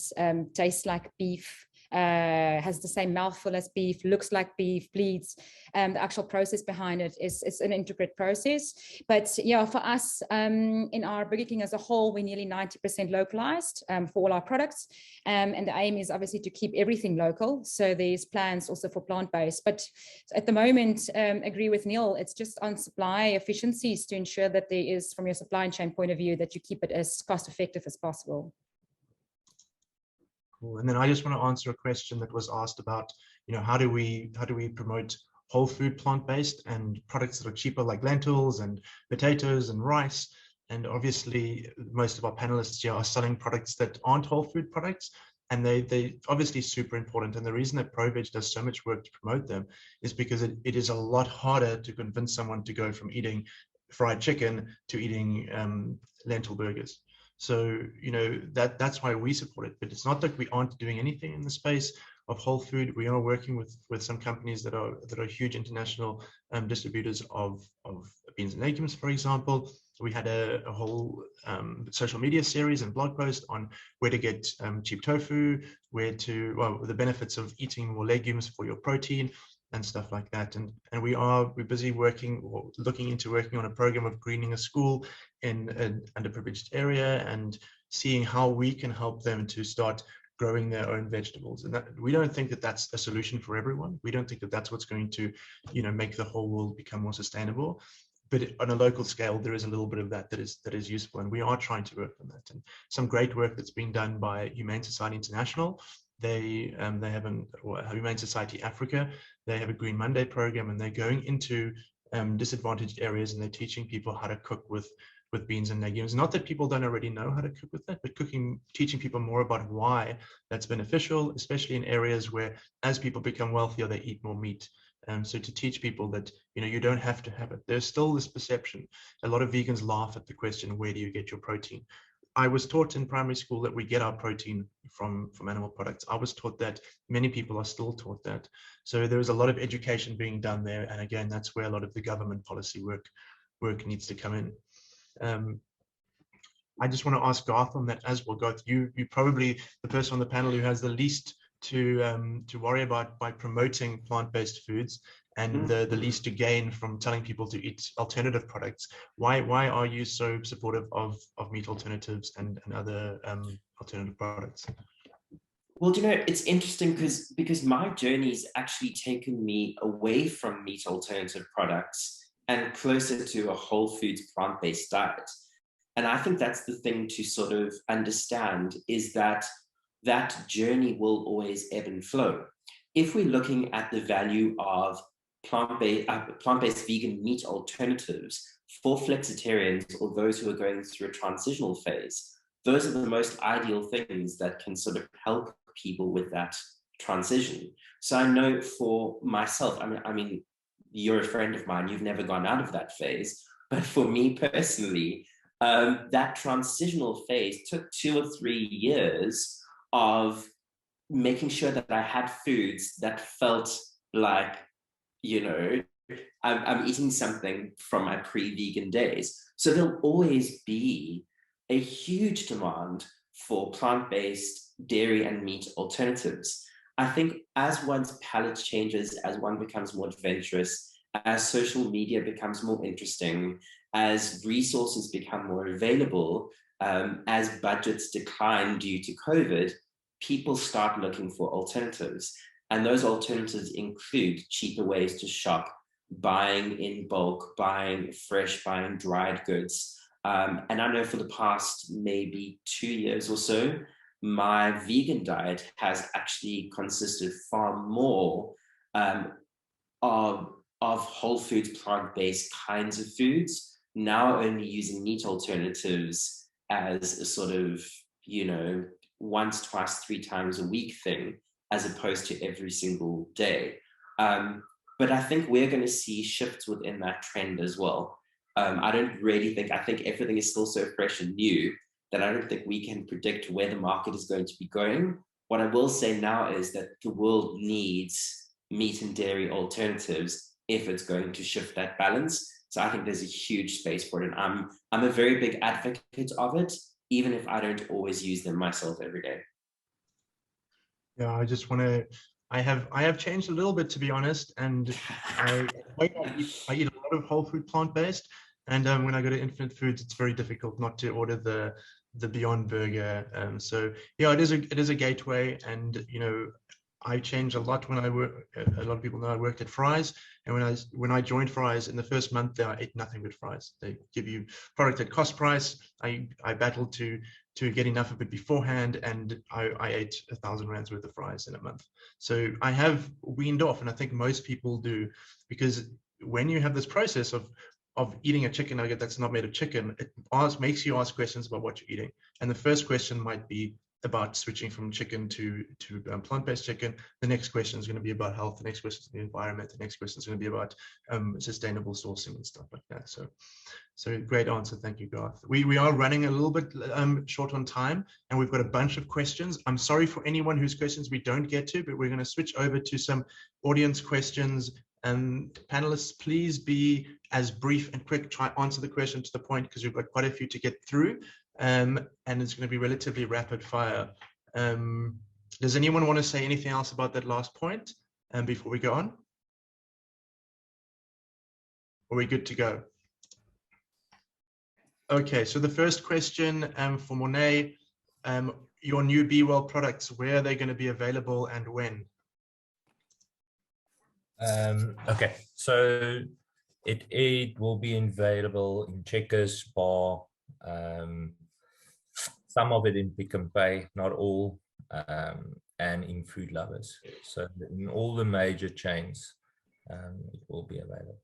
Speaker 6: tastes like beef, has the same mouthful as beef, looks like beef, bleeds. The actual process behind it is an intricate process. But for us, in our Burger King as a whole, we're nearly 90% localized for all our products. And the aim is obviously to keep everything local. So there's plans also for plant-based. But at the moment, agree with Neil, it's just on supply efficiencies to ensure that there is, from your supply chain point of view, that you keep it as cost effective as possible.
Speaker 1: Cool. And then I just want to answer a question that was asked about, how do we promote whole food plant-based and products that are cheaper, like lentils and potatoes and rice. And obviously most of our panelists here are selling products that aren't whole food products, and they obviously super important. And the reason that ProVeg does so much work to promote them is because it is a lot harder to convince someone to go from eating fried chicken to eating lentil burgers. So, that's why we support it. But it's not that we aren't doing anything in the space of whole food. We are working with some companies that are huge international distributors of beans and legumes, for example. We had a whole social media series and blog post on where to get cheap tofu, the benefits of eating more legumes for your protein and stuff like that. And we're busy looking into working on a program of greening a school in an underprivileged area and seeing how we can help them to start growing their own vegetables. And that, we don't think that that's a solution for everyone. We don't think that that's what's going to, make the whole world become more sustainable. but on a local scale, there is a little bit of that is useful, and we are trying to work on that. And some great work that's being done by Humane Society International. They have Humane Society Africa. They have a Green Monday program, and they're going into disadvantaged areas, and they're teaching people how to cook with beans and legumes. Not that people don't already know how to cook with that, but teaching people more about why that's beneficial, especially in areas where, as people become wealthier, they eat more meat. So to teach people that, you don't have to have it. There's still this perception. A lot of vegans laugh at the question, where do you get your protein? I was taught in primary school that we get our protein from animal products. I was taught that. Many people are still taught that. So there's a lot of education being done there. And again, that's where a lot of the government policy work needs to come in. I just want to ask Garth on that as well. Garth, you're probably the person on the panel who has the least to worry about by promoting plant-based foods, and the least to gain from telling people to eat alternative products. Why are you so supportive of meat alternatives and other alternative products?
Speaker 2: Well, it's interesting because my journey's actually taken me away from meat alternative products and closer to a whole foods plant-based diet. And I think that's the thing to sort of understand, is that journey will always ebb and flow. If we're looking at the value of plant-based vegan meat alternatives for flexitarians or those who are going through a transitional phase, those are the most ideal things that can sort of help people with that transition. So I know for myself, I mean, you're a friend of mine, you've never gone out of that phase, but for me personally, that transitional phase took 2 or 3 years of making sure that I had foods that felt like, I'm eating something from my pre-vegan days. So there'll always be a huge demand for plant-based dairy and meat alternatives. I think as one's palate changes, as one becomes more adventurous, as social media becomes more interesting, as resources become more available, as budgets decline due to COVID, people start looking for alternatives. And those alternatives include cheaper ways to shop, buying in bulk, buying fresh, buying dried goods. And I know for the past maybe 2 years or so, my vegan diet has actually consisted far more of whole foods, plant-based kinds of foods, now only using meat alternatives as a sort of, once, twice, 3 times a week thing, as opposed to every single day. But I think we're going to see shifts within that trend as well. I think everything is still so fresh and new that I don't think we can predict where the market is going to be going. What I will say now is that the world needs meat and dairy alternatives if it's going to shift that balance. So I think there's a huge space for it. And I'm a very big advocate of it, even if I don't always use them myself every day.
Speaker 1: Yeah, I just want to, I have changed a little bit, to be honest, and I eat a lot of whole food plant-based, and when I go to Infinite Foods, it's very difficult not to order the Beyond Burger. So yeah, it is a gateway, and I changed a lot when I work. A lot of people know I worked at Fry's, and when I joined Fry's in the first month there, I ate nothing but fries. They give you product at cost price. I battled to get enough of it beforehand, and I ate 1,000 rands worth of fries in a month. So I have weaned off, and I think most people do, because when you have this process of eating a chicken nugget that's not made of chicken, it makes you ask questions about what you're eating. And the first question might be about switching from chicken to plant-based chicken. The next question is going to be about health. The next question is the environment. The next question is going to be about sustainable sourcing and stuff like that. So great answer. Thank you, Garth. We are running a little bit short on time, and we've got a bunch of questions. I'm sorry for anyone whose questions we don't get to, but we're going to switch over to some audience questions. Panelists, please be as brief and quick. Try answer the question to the point, because we've got quite a few to get through. And it's going to be relatively rapid fire. Does anyone want to say anything else about that last point before we go on? Are we good to go? Okay, so the first question for Monet, your new Be Well products, where are they going to be available and when?
Speaker 4: Okay, so It will be available in Checkers, Bar, some of it in Pick and Pay, not all, and in Food Lovers. So in all the major chains, it will be available.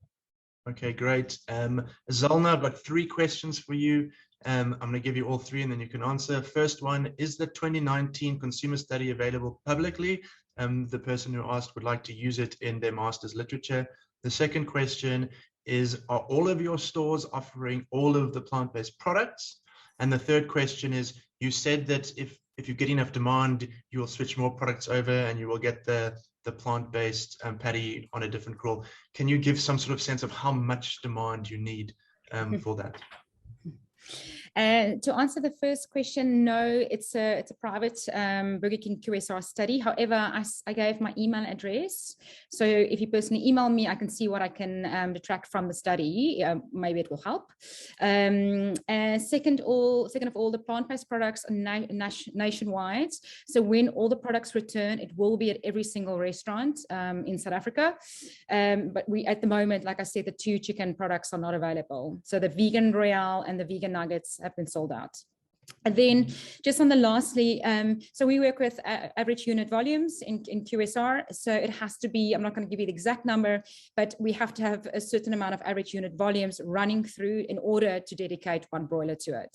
Speaker 1: Okay, great. Zalna, I've got 3 questions for you. I'm going to give you all 3 and then you can answer. First one, is the 2019 consumer study available publicly? The person who asked would like to use it in their master's literature. The second question is, are all of your stores offering all of the plant-based products? And the third question is, you said that if you get enough demand, you will switch more products over and you will get the plant-based patty on a different crawl. Can you give some sort of sense of how much demand you need for that?
Speaker 6: To answer the first question, no, it's a private Burger King QSR study. However, I gave my email address. So if you personally email me, I can see what I can detract from the study. Maybe it will help. Second of all, the plant-based products are nationwide. So when all the products return, it will be at every single restaurant in South Africa. But we, at the moment, like I said, the 2 chicken products are not available. So the vegan Royale and the vegan nuggets have been sold out. And then just on the lastly, so we work with average unit volumes in QSR. So it has to be, I'm not going to give you the exact number, but we have to have a certain amount of average unit volumes running through in order to dedicate 1 broiler to it.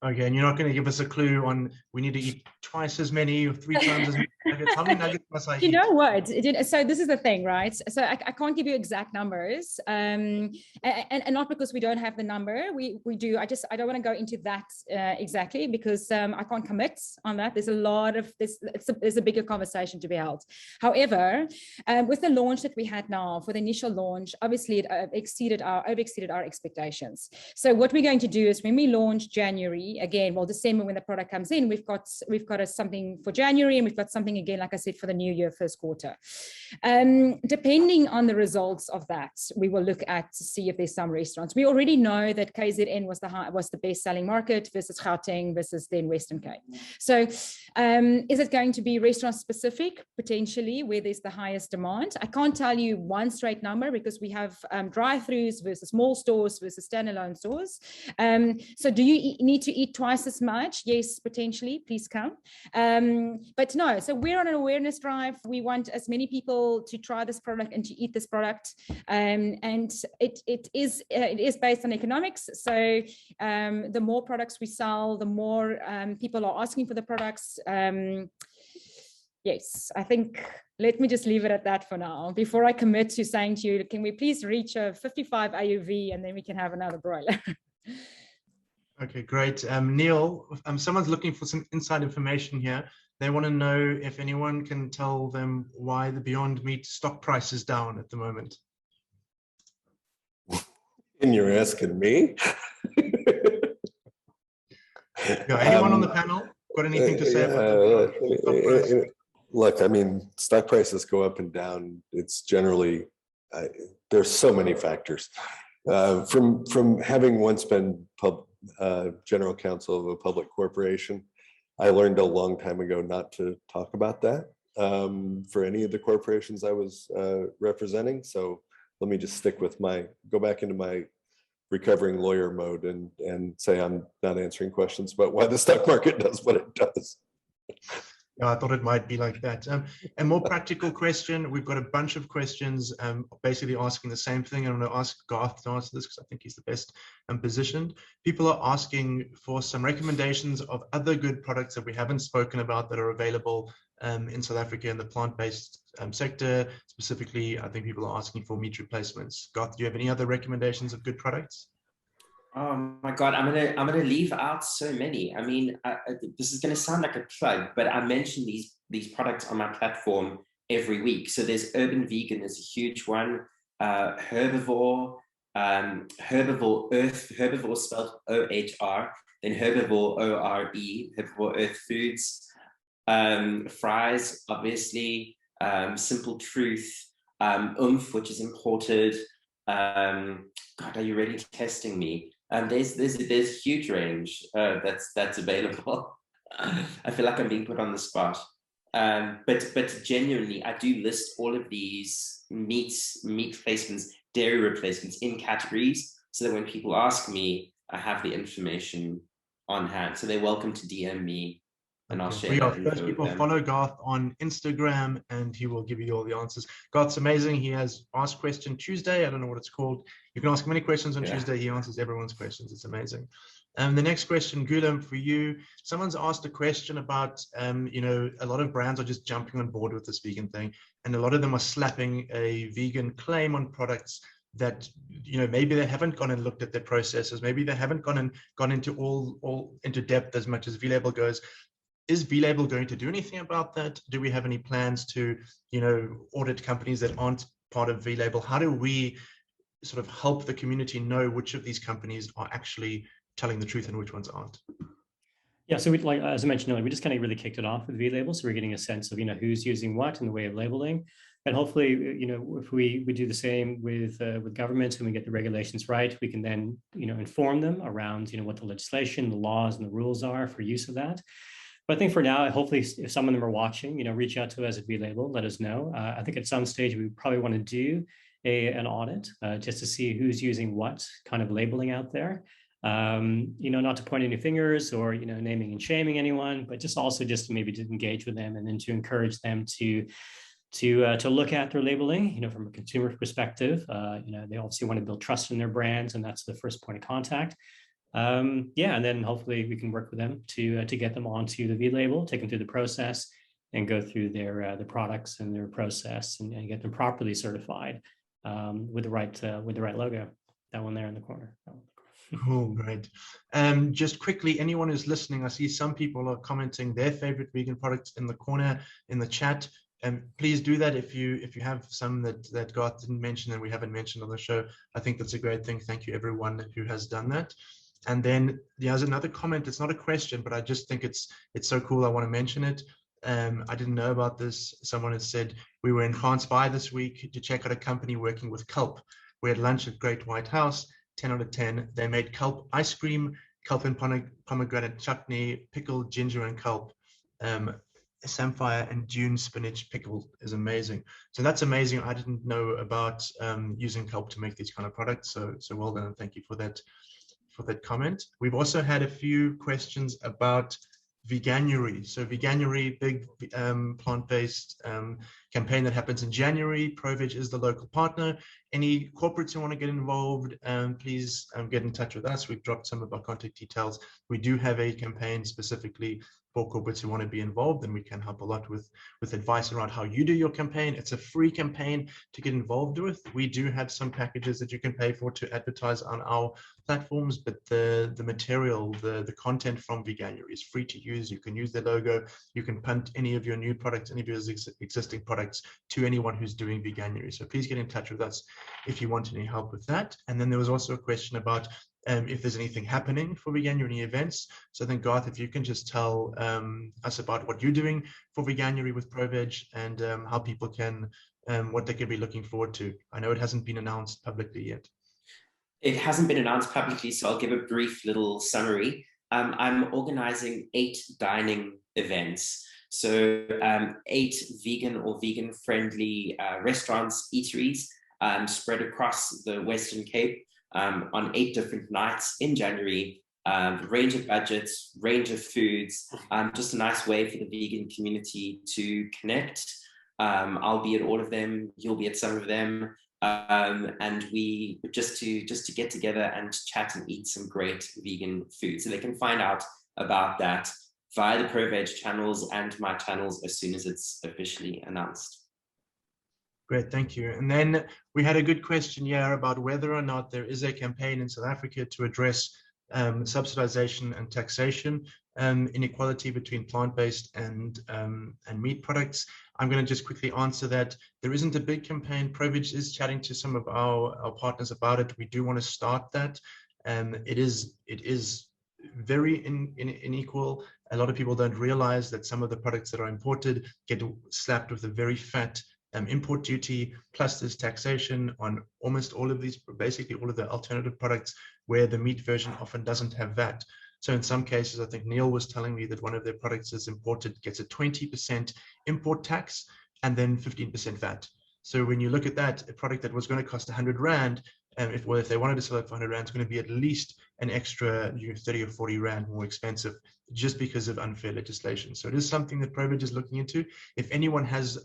Speaker 1: Okay, and you're not going to give us a clue on we need to eat twice as many or 3 times as many nuggets. How many nuggets must I eat?
Speaker 6: You know what? So this is the thing, right? So I can't give you exact numbers, and not because we don't have the number. We do. I don't want to go into that exactly because I can't commit on that. There's a lot of this. There's a bigger conversation to be held. However, with the launch that we had now for the initial launch, obviously it overexceeded our expectations. So what we're going to do is when we launch January. Again, well, December when the product comes in, we've got something for January and we've got something again, like I said, for the new year, first quarter. Depending on the results of that, we will look at to see if there's some restaurants. We already know that KZN was the best selling market versus Gauteng versus then Western Cape. So is it going to be restaurant specific, potentially, where there's the highest demand? I can't tell you one straight number because we have drive-throughs versus small stores versus standalone stores. So do you need to eat twice as much? Yes, potentially, please come. But no, so we're on an awareness drive. We want as many people to try this product and to eat this product. And it is based on economics. So the more products we sell, the more people are asking for the products. Yes, I think let me just leave it at that for now before I commit to saying to you, can we please reach a 55 AUV and then we can have another broiler?
Speaker 1: Okay, great. Neil, someone's looking for some inside information here. They want to know if anyone can tell them why the Beyond Meat stock price is down at the moment.
Speaker 3: And you're asking me?
Speaker 1: Yeah, anyone on the panel got anything to say about the stock price?
Speaker 3: Look, I mean, stock prices go up and down. It's generally, there's so many factors. From having once been general counsel of a public corporation, I learned a long time ago not to talk about that for any of the corporations I was representing. So let me just stick with go back into my recovering lawyer mode and say I'm not answering questions about why the stock market does what it does.
Speaker 1: I thought it might be like that. A more practical question. We've got a bunch of questions basically asking the same thing. I'm going to ask Garth to answer this because I think he's the best positioned. People are asking for some recommendations of other good products that we haven't spoken about that are available in South Africa in the plant-based sector. Specifically, I think people are asking for meat replacements. Garth, do you have any other recommendations of good products?
Speaker 2: Oh my God, I'm gonna leave out so many. I mean, this is gonna sound like a plug, but I mention these products on my platform every week. So there's Urban Vegan, there's a huge one. Herbivore, Herbivore spelled O-H-R, then Herbivore O-R-E, Herbivore Earth Foods. Fries, obviously. Simple Truth, which is imported. God, are you really testing me? There's a huge range that's available. I feel like I'm being put on the spot. But genuinely, I do list all of these meat replacements, dairy replacements in categories, so that when people ask me, I have the information on hand. So they're welcome to DM me, and I'll share that info
Speaker 1: First,
Speaker 2: with
Speaker 1: people
Speaker 2: them.
Speaker 1: follow Garth on Instagram, and he will give you all the answers. Garth's amazing. He has Ask Question Tuesday. I don't know what it's called. You can ask him any questions on Tuesday. He answers everyone's questions. It's amazing. The next question, Gulam, for you. Someone's asked a question about, you know, a lot of brands are just jumping on board with this vegan thing, and a lot of them are slapping a vegan claim on products that, you know, maybe they haven't gone and looked at their processes. Maybe they haven't gone into all into depth as much as V-Label goes. Is V-Label going to do anything about that? Do we have any plans to, you know, audit companies that aren't part of V-Label? How do we sort of help the community know which of these companies are actually telling the truth and which ones aren't?
Speaker 5: Yeah, so we, like as I mentioned earlier, we just kind of really kicked it off with V-Label, so we're getting a sense of, you know, who's using what in the way of labeling, and hopefully, you know, if we do the same with governments and we get the regulations right, we can then, you know, inform them around, you know, what the legislation, the laws, and the rules are for use of that. But I think for now, hopefully, if some of them are watching, you know, reach out to us at V-Label, let us know. I think at some stage we probably want to do an audit just to see who's using what kind of labeling out there. You know, not to point any fingers or, you know, naming and shaming anyone, but just also just maybe to engage with them and then to encourage them to look at their labeling, you know, from a consumer perspective. You know, they obviously want to build trust in their brands, and that's the first point of contact. Yeah, and then hopefully we can work with them to get them onto the V-Label, take them through the process, and go through their the products and their process, and get them properly certified with the right logo. That one there in the corner.
Speaker 1: Oh, great. Just quickly, anyone who's listening, I see some people are commenting their favorite vegan products in the corner in the chat. Please do that if you have some that Garth didn't mention and we haven't mentioned on the show. I think that's a great thing. Thank you everyone who has done that. And then there's another comment. It's not a question, but I just think it's so cool. I want to mention it. I didn't know about this. Someone has said we were in France by this week to check out a company working with kelp. We had lunch at Great White House. 10 out of 10. They made kelp ice cream, kelp and pomegranate chutney, pickled ginger and kelp. Samphire and June spinach pickle is amazing. So that's amazing. I didn't know about using kelp to make these kind of products. So well done, and thank you for that comment. We've also had a few questions about Veganuary. So Veganuary, big plant-based campaign that happens in January. ProVeg is the local partner. Any corporates who want to get involved, please get in touch with us. We've dropped some of our contact details. We do have a campaign specifically for corporates who want to be involved, and we can help a lot with advice around how you do your campaign. It's a free campaign to get involved with. We do have some packages that you can pay for to advertise on our platforms, but the material, the content from Veganuary is free to use. You can use their logo. You can punt any of your new products, any of your existing products to anyone who's doing Veganuary. So please get in touch with us if you want any help with that. And then there was also a question about if there's anything happening for Veganuary, any events. So I think, Garth, if you can just tell us about what you're doing for Veganuary with ProVeg and how people can, what they can be looking forward to. I know it hasn't been announced publicly yet.
Speaker 2: It hasn't been announced publicly, so I'll give a brief little summary. I'm organizing 8 dining events. So 8 vegan or vegan-friendly restaurants, eateries spread across the Western Cape on 8 different nights in January. Range of budgets, range of foods, just a nice way for the vegan community to connect. I'll be at all of them, you'll be at some of them. And we just to get together and chat and eat some great vegan food. So they can find out about that via the ProVeg channels and my channels as soon as it's officially announced.
Speaker 1: Great, thank you. And then we had a good question here about whether or not there is a campaign in South Africa to address subsidization and taxation inequality between plant-based and meat products. I'm going to just quickly answer that. There isn't a big campaign. ProVeg is chatting to some of our partners about it. We do want to start that. It is very unequal. A lot of people don't realize that some of the products that are imported get slapped with a very fat import duty, plus there's taxation on almost all of these, basically all of the alternative products where the meat version often doesn't have VAT. So in some cases, I think Neil was telling me that one of their products is imported, gets a 20% import tax and then 15% VAT. So when you look at that, a product that was going to cost 100 Rand, if they wanted to sell it for 100 Rand, it's going to be at least an extra 30 or 40 Rand more expensive just because of unfair legislation. So it is something that ProVeg is looking into. If anyone has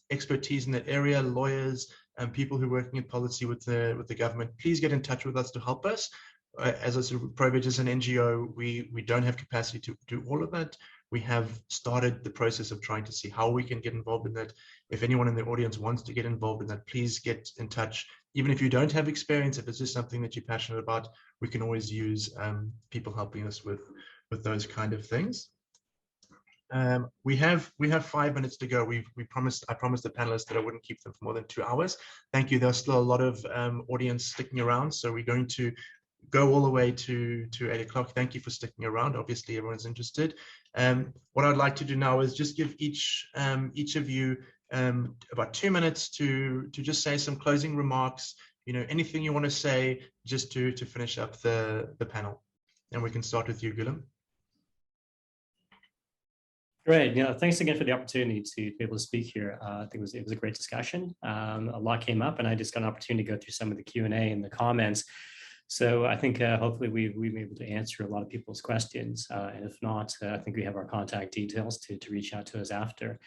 Speaker 1: expertise in that area, lawyers and people who are working in policy with the government, please get in touch with us to help us. As I said, ProVeg is an NGO. We don't have capacity to do all of that. We have started the process of trying to see how we can get involved in that. If anyone in the audience wants to get involved in that, please get in touch. Even if you don't have experience, if it's just something that you're passionate about, we can always use people helping us with those kind of things. We have 5 minutes to go. I promised the panelists that I wouldn't keep them for more than 2 hours. Thank you. There's still a lot of audience sticking around, so we're going to go all the way to 8 o'clock. Thank you for sticking around. Obviously, everyone's interested. What I'd like to do now is just give each of you about 2 minutes to just say some closing remarks. Anything you want to say just to finish up the panel. And we can start with you, Gulam.
Speaker 5: Great. Thanks again for the opportunity to be able to speak here. I think it was a great discussion. A lot came up, and I just got an opportunity to go through some of the Q&A and the comments. So I think hopefully we've been able to answer a lot of people's questions. And if not, I think we have our contact details to reach out to us after.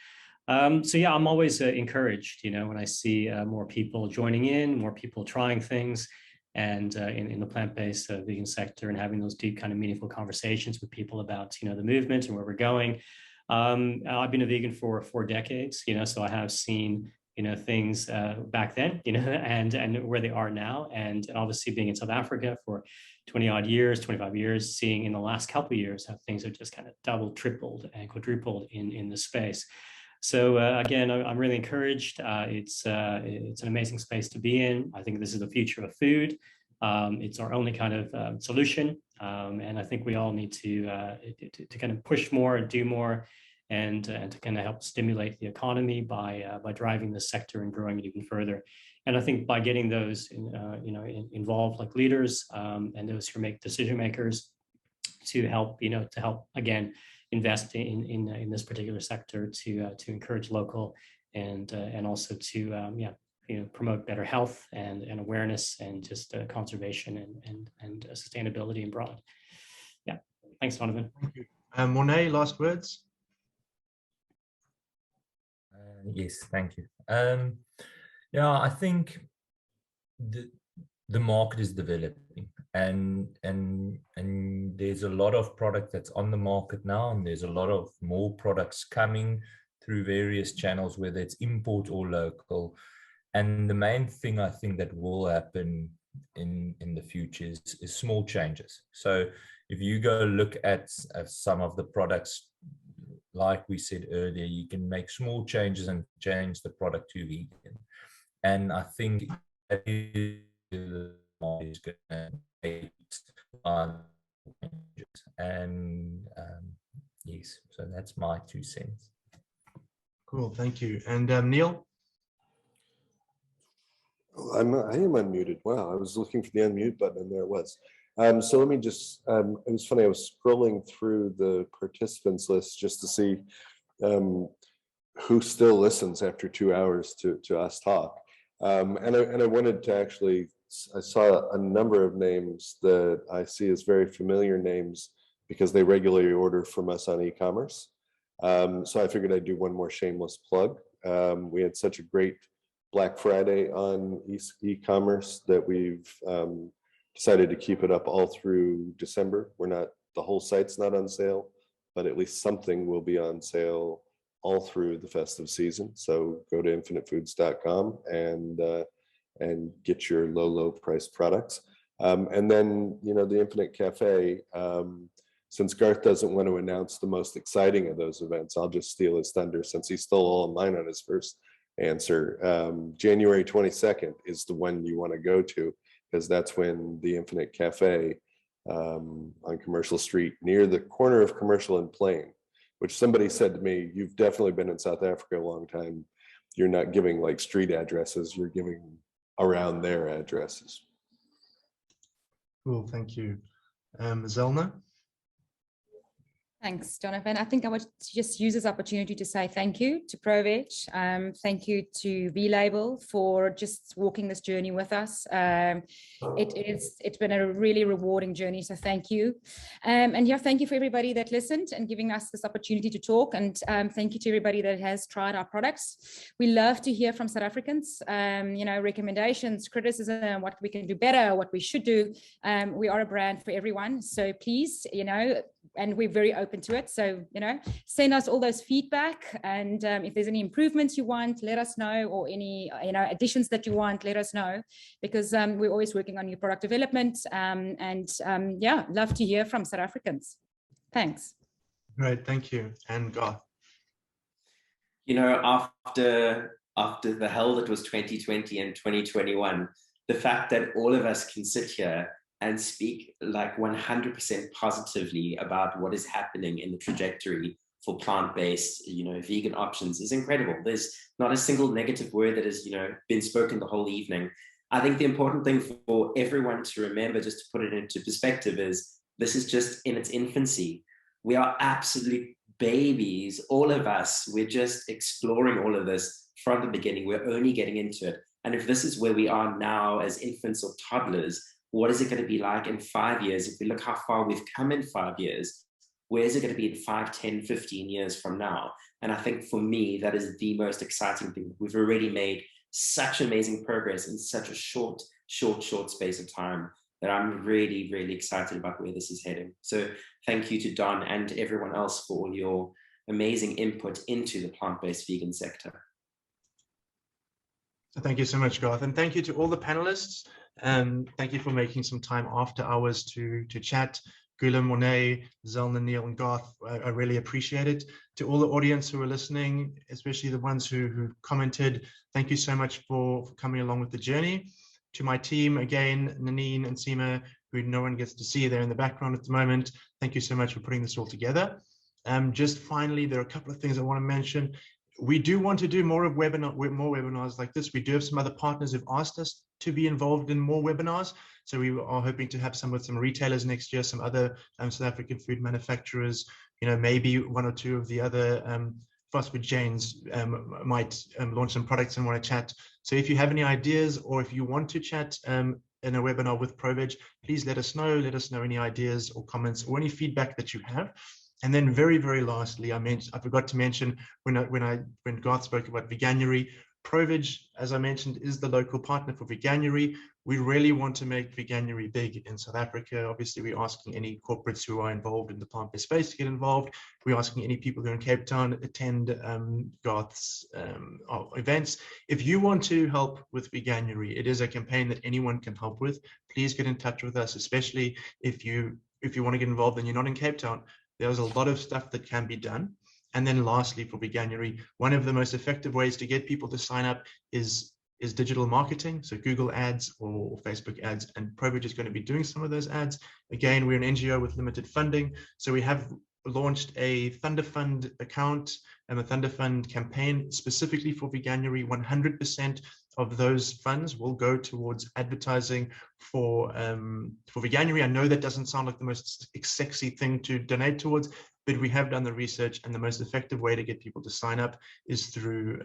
Speaker 5: So yeah, I'm always encouraged, when I see more people joining in, more people trying things, and in the plant-based vegan sector, and having those deep kind of meaningful conversations with people about, the movement and where we're going. I've been a vegan for 4 decades, so I have seen things back then, and where they are now. And obviously being in South Africa for 20-odd years, 25 years, seeing in the last couple of years how things have just kind of doubled, tripled, and quadrupled in the space. So again, I'm really encouraged. It's an amazing space to be in. I think this is the future of food. It's our only kind of solution. And I think we all need to kind of push more and do more, and to kind of help stimulate the economy by driving the sector and growing it even further. And I think by getting those involved, like leaders and those who make decision makers, to help again invest in this particular sector, to encourage local and also to promote better health and awareness, and just conservation and sustainability in broad. Yeah, thanks, Donovan.
Speaker 1: Thank you. Mornay, last words.
Speaker 4: Yes, thank you. Yeah, I think the market is developing, and there's a lot of product that's on the market now, and there's a lot of more products coming through various channels, whether it's import or local. And the main thing I think that will happen in the future is small changes. So if you go look at some of the products, like we said earlier, you can make small changes and change the product to vegan. And I think that is going to make changes. And yes, so that's my 2 cents.
Speaker 1: Cool, thank you. And Neil?
Speaker 3: I am unmuted. Wow, I was looking for the unmute button, and there it was. So let me just, it was funny, I was scrolling through the participants list just to see who still listens after 2 hours to us talk. And I wanted to actually, I saw a number of names that I see as very familiar names because they regularly order from us on e-commerce. So I figured I'd do one more shameless plug. We had such a great Black Friday on e-commerce that we've decided to keep it up all through December. The whole site's not on sale, but at least something will be on sale all through the festive season. So go to infinitefoods.com and get your low priced products. And then, the Infinite Cafe, since Garth doesn't want to announce the most exciting of those events, I'll just steal his thunder since he stole all of mine on his first answer. January 22nd is the one you want to go to, because that's when the Infinite Cafe on Commercial Street, near the corner of Commercial and Plain, which somebody said to me, you've definitely been in South Africa a long time. You're not giving like street addresses, you're giving around their addresses.
Speaker 1: Cool, thank you. Zelna?
Speaker 6: Thanks, Jonathan. I think I would just use this opportunity to say thank you to ProVeg. Thank you to VLabel for just walking this journey with us. It's been a really rewarding journey, so thank you. And yeah, thank you for everybody that listened and giving us this opportunity to talk. And thank you to everybody that has tried our products. We love to hear from South Africans, recommendations, criticism, what we can do better, what we should do. We are a brand for everyone. So please, and we're very open to it. So, send us all those feedback. And if there's any improvements you want, let us know, or any, additions that you want, let us know, because we're always working on new product development. Yeah, love to hear from South Africans. Thanks.
Speaker 1: Great, thank you. And Garth.
Speaker 2: After the hell that was 2020 and 2021, the fact that all of us can sit here and speak like 100% positively about what is happening in the trajectory for plant-based, vegan options is incredible. There's not a single negative word that has, been spoken the whole evening. I think the important thing for everyone to remember, just to put it into perspective, is this is just in its infancy. We are absolute babies, all of us. We're just exploring all of this from the beginning. We're only getting into it. And if this is where we are now as infants or toddlers, what is it going to be like in 5 years? If we look how far we've come in 5 years, where is it going to be in 5, 10, 15 years from now? And I think for me, that is the most exciting thing. We've already made such amazing progress in such a short space of time that I'm really, really excited about where this is heading. So thank you to Don and everyone else for all your amazing input into the plant-based vegan sector.
Speaker 1: Thank you so much, Garth. And thank you to all the panelists. Thank you for making some time after hours to chat. Gulam, Monet, Zelna, Neil, and Garth, I really appreciate it. To all the audience who are listening, especially the ones who commented, thank you so much for coming along with the journey. To my team, again, Nanine and Seema, who no one gets to see there in the background at the moment, thank you so much for putting this all together. Just finally, there are a couple of things I want to mention. We do want to do more webinars like this. We do have some other partners who've asked us to be involved in more webinars. So we are hoping to have some with some retailers next year, some other South African food manufacturers, maybe one or two of the other fast food chains might launch some products and want to chat. So if you have any ideas, or if you want to chat in a webinar with ProVeg, please let us know. Let us know any ideas or comments or any feedback that you have. And then very, very lastly, I forgot to mention when Garth spoke about Veganuary, ProVeg, as I mentioned, is the local partner for Veganuary. We really want to make Veganuary big in South Africa. Obviously, we're asking any corporates who are involved in the plant-based space to get involved. We're asking any people who are in Cape Town attend Garth's events. If you want to help with Veganuary, it is a campaign that anyone can help with. Please get in touch with us, especially if you want to get involved and you're not in Cape Town. There's a lot of stuff that can be done. And then lastly, for Veganuary, one of the most effective ways to get people to sign up is digital marketing. So Google ads or Facebook ads, and ProVeg is going to be doing some of those ads. Again, we're an NGO with limited funding. So we have launched a Thunder Fund account and a Thunder Fund campaign specifically for Veganuary. 100% of those funds will go towards advertising for Veganuary. I know that doesn't sound like the most sexy thing to donate towards, but we have done the research, and the most effective way to get people to sign up is through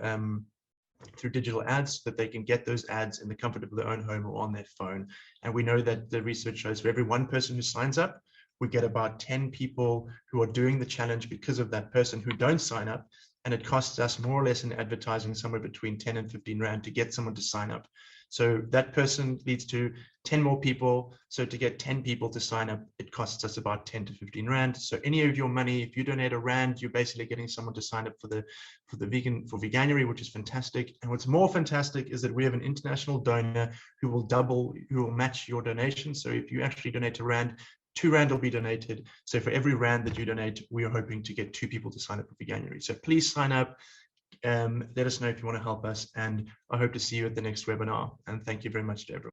Speaker 1: digital ads, so that they can get those ads in the comfort of their own home or on their phone. And we know that the research shows for every one person who signs up, we get about 10 people who are doing the challenge because of that person who don't sign up. And it costs us more or less in advertising somewhere between 10 and 15 Rand to get someone to sign up. So that person leads to 10 more people. So to get 10 people to sign up, it costs us about 10 to 15 Rand. So any of your money, if you donate a Rand, you're basically getting someone to sign up for Veganuary, which is fantastic. And what's more fantastic is that we have an international donor who will match your donation. So if you actually donate a Rand, 2 Rand will be donated. So for every Rand that you donate, we are hoping to get 2 people to sign up for Veganuary. So please sign up. Let us know if you want to help us. And I hope to see you at the next webinar. And thank you very much to everyone.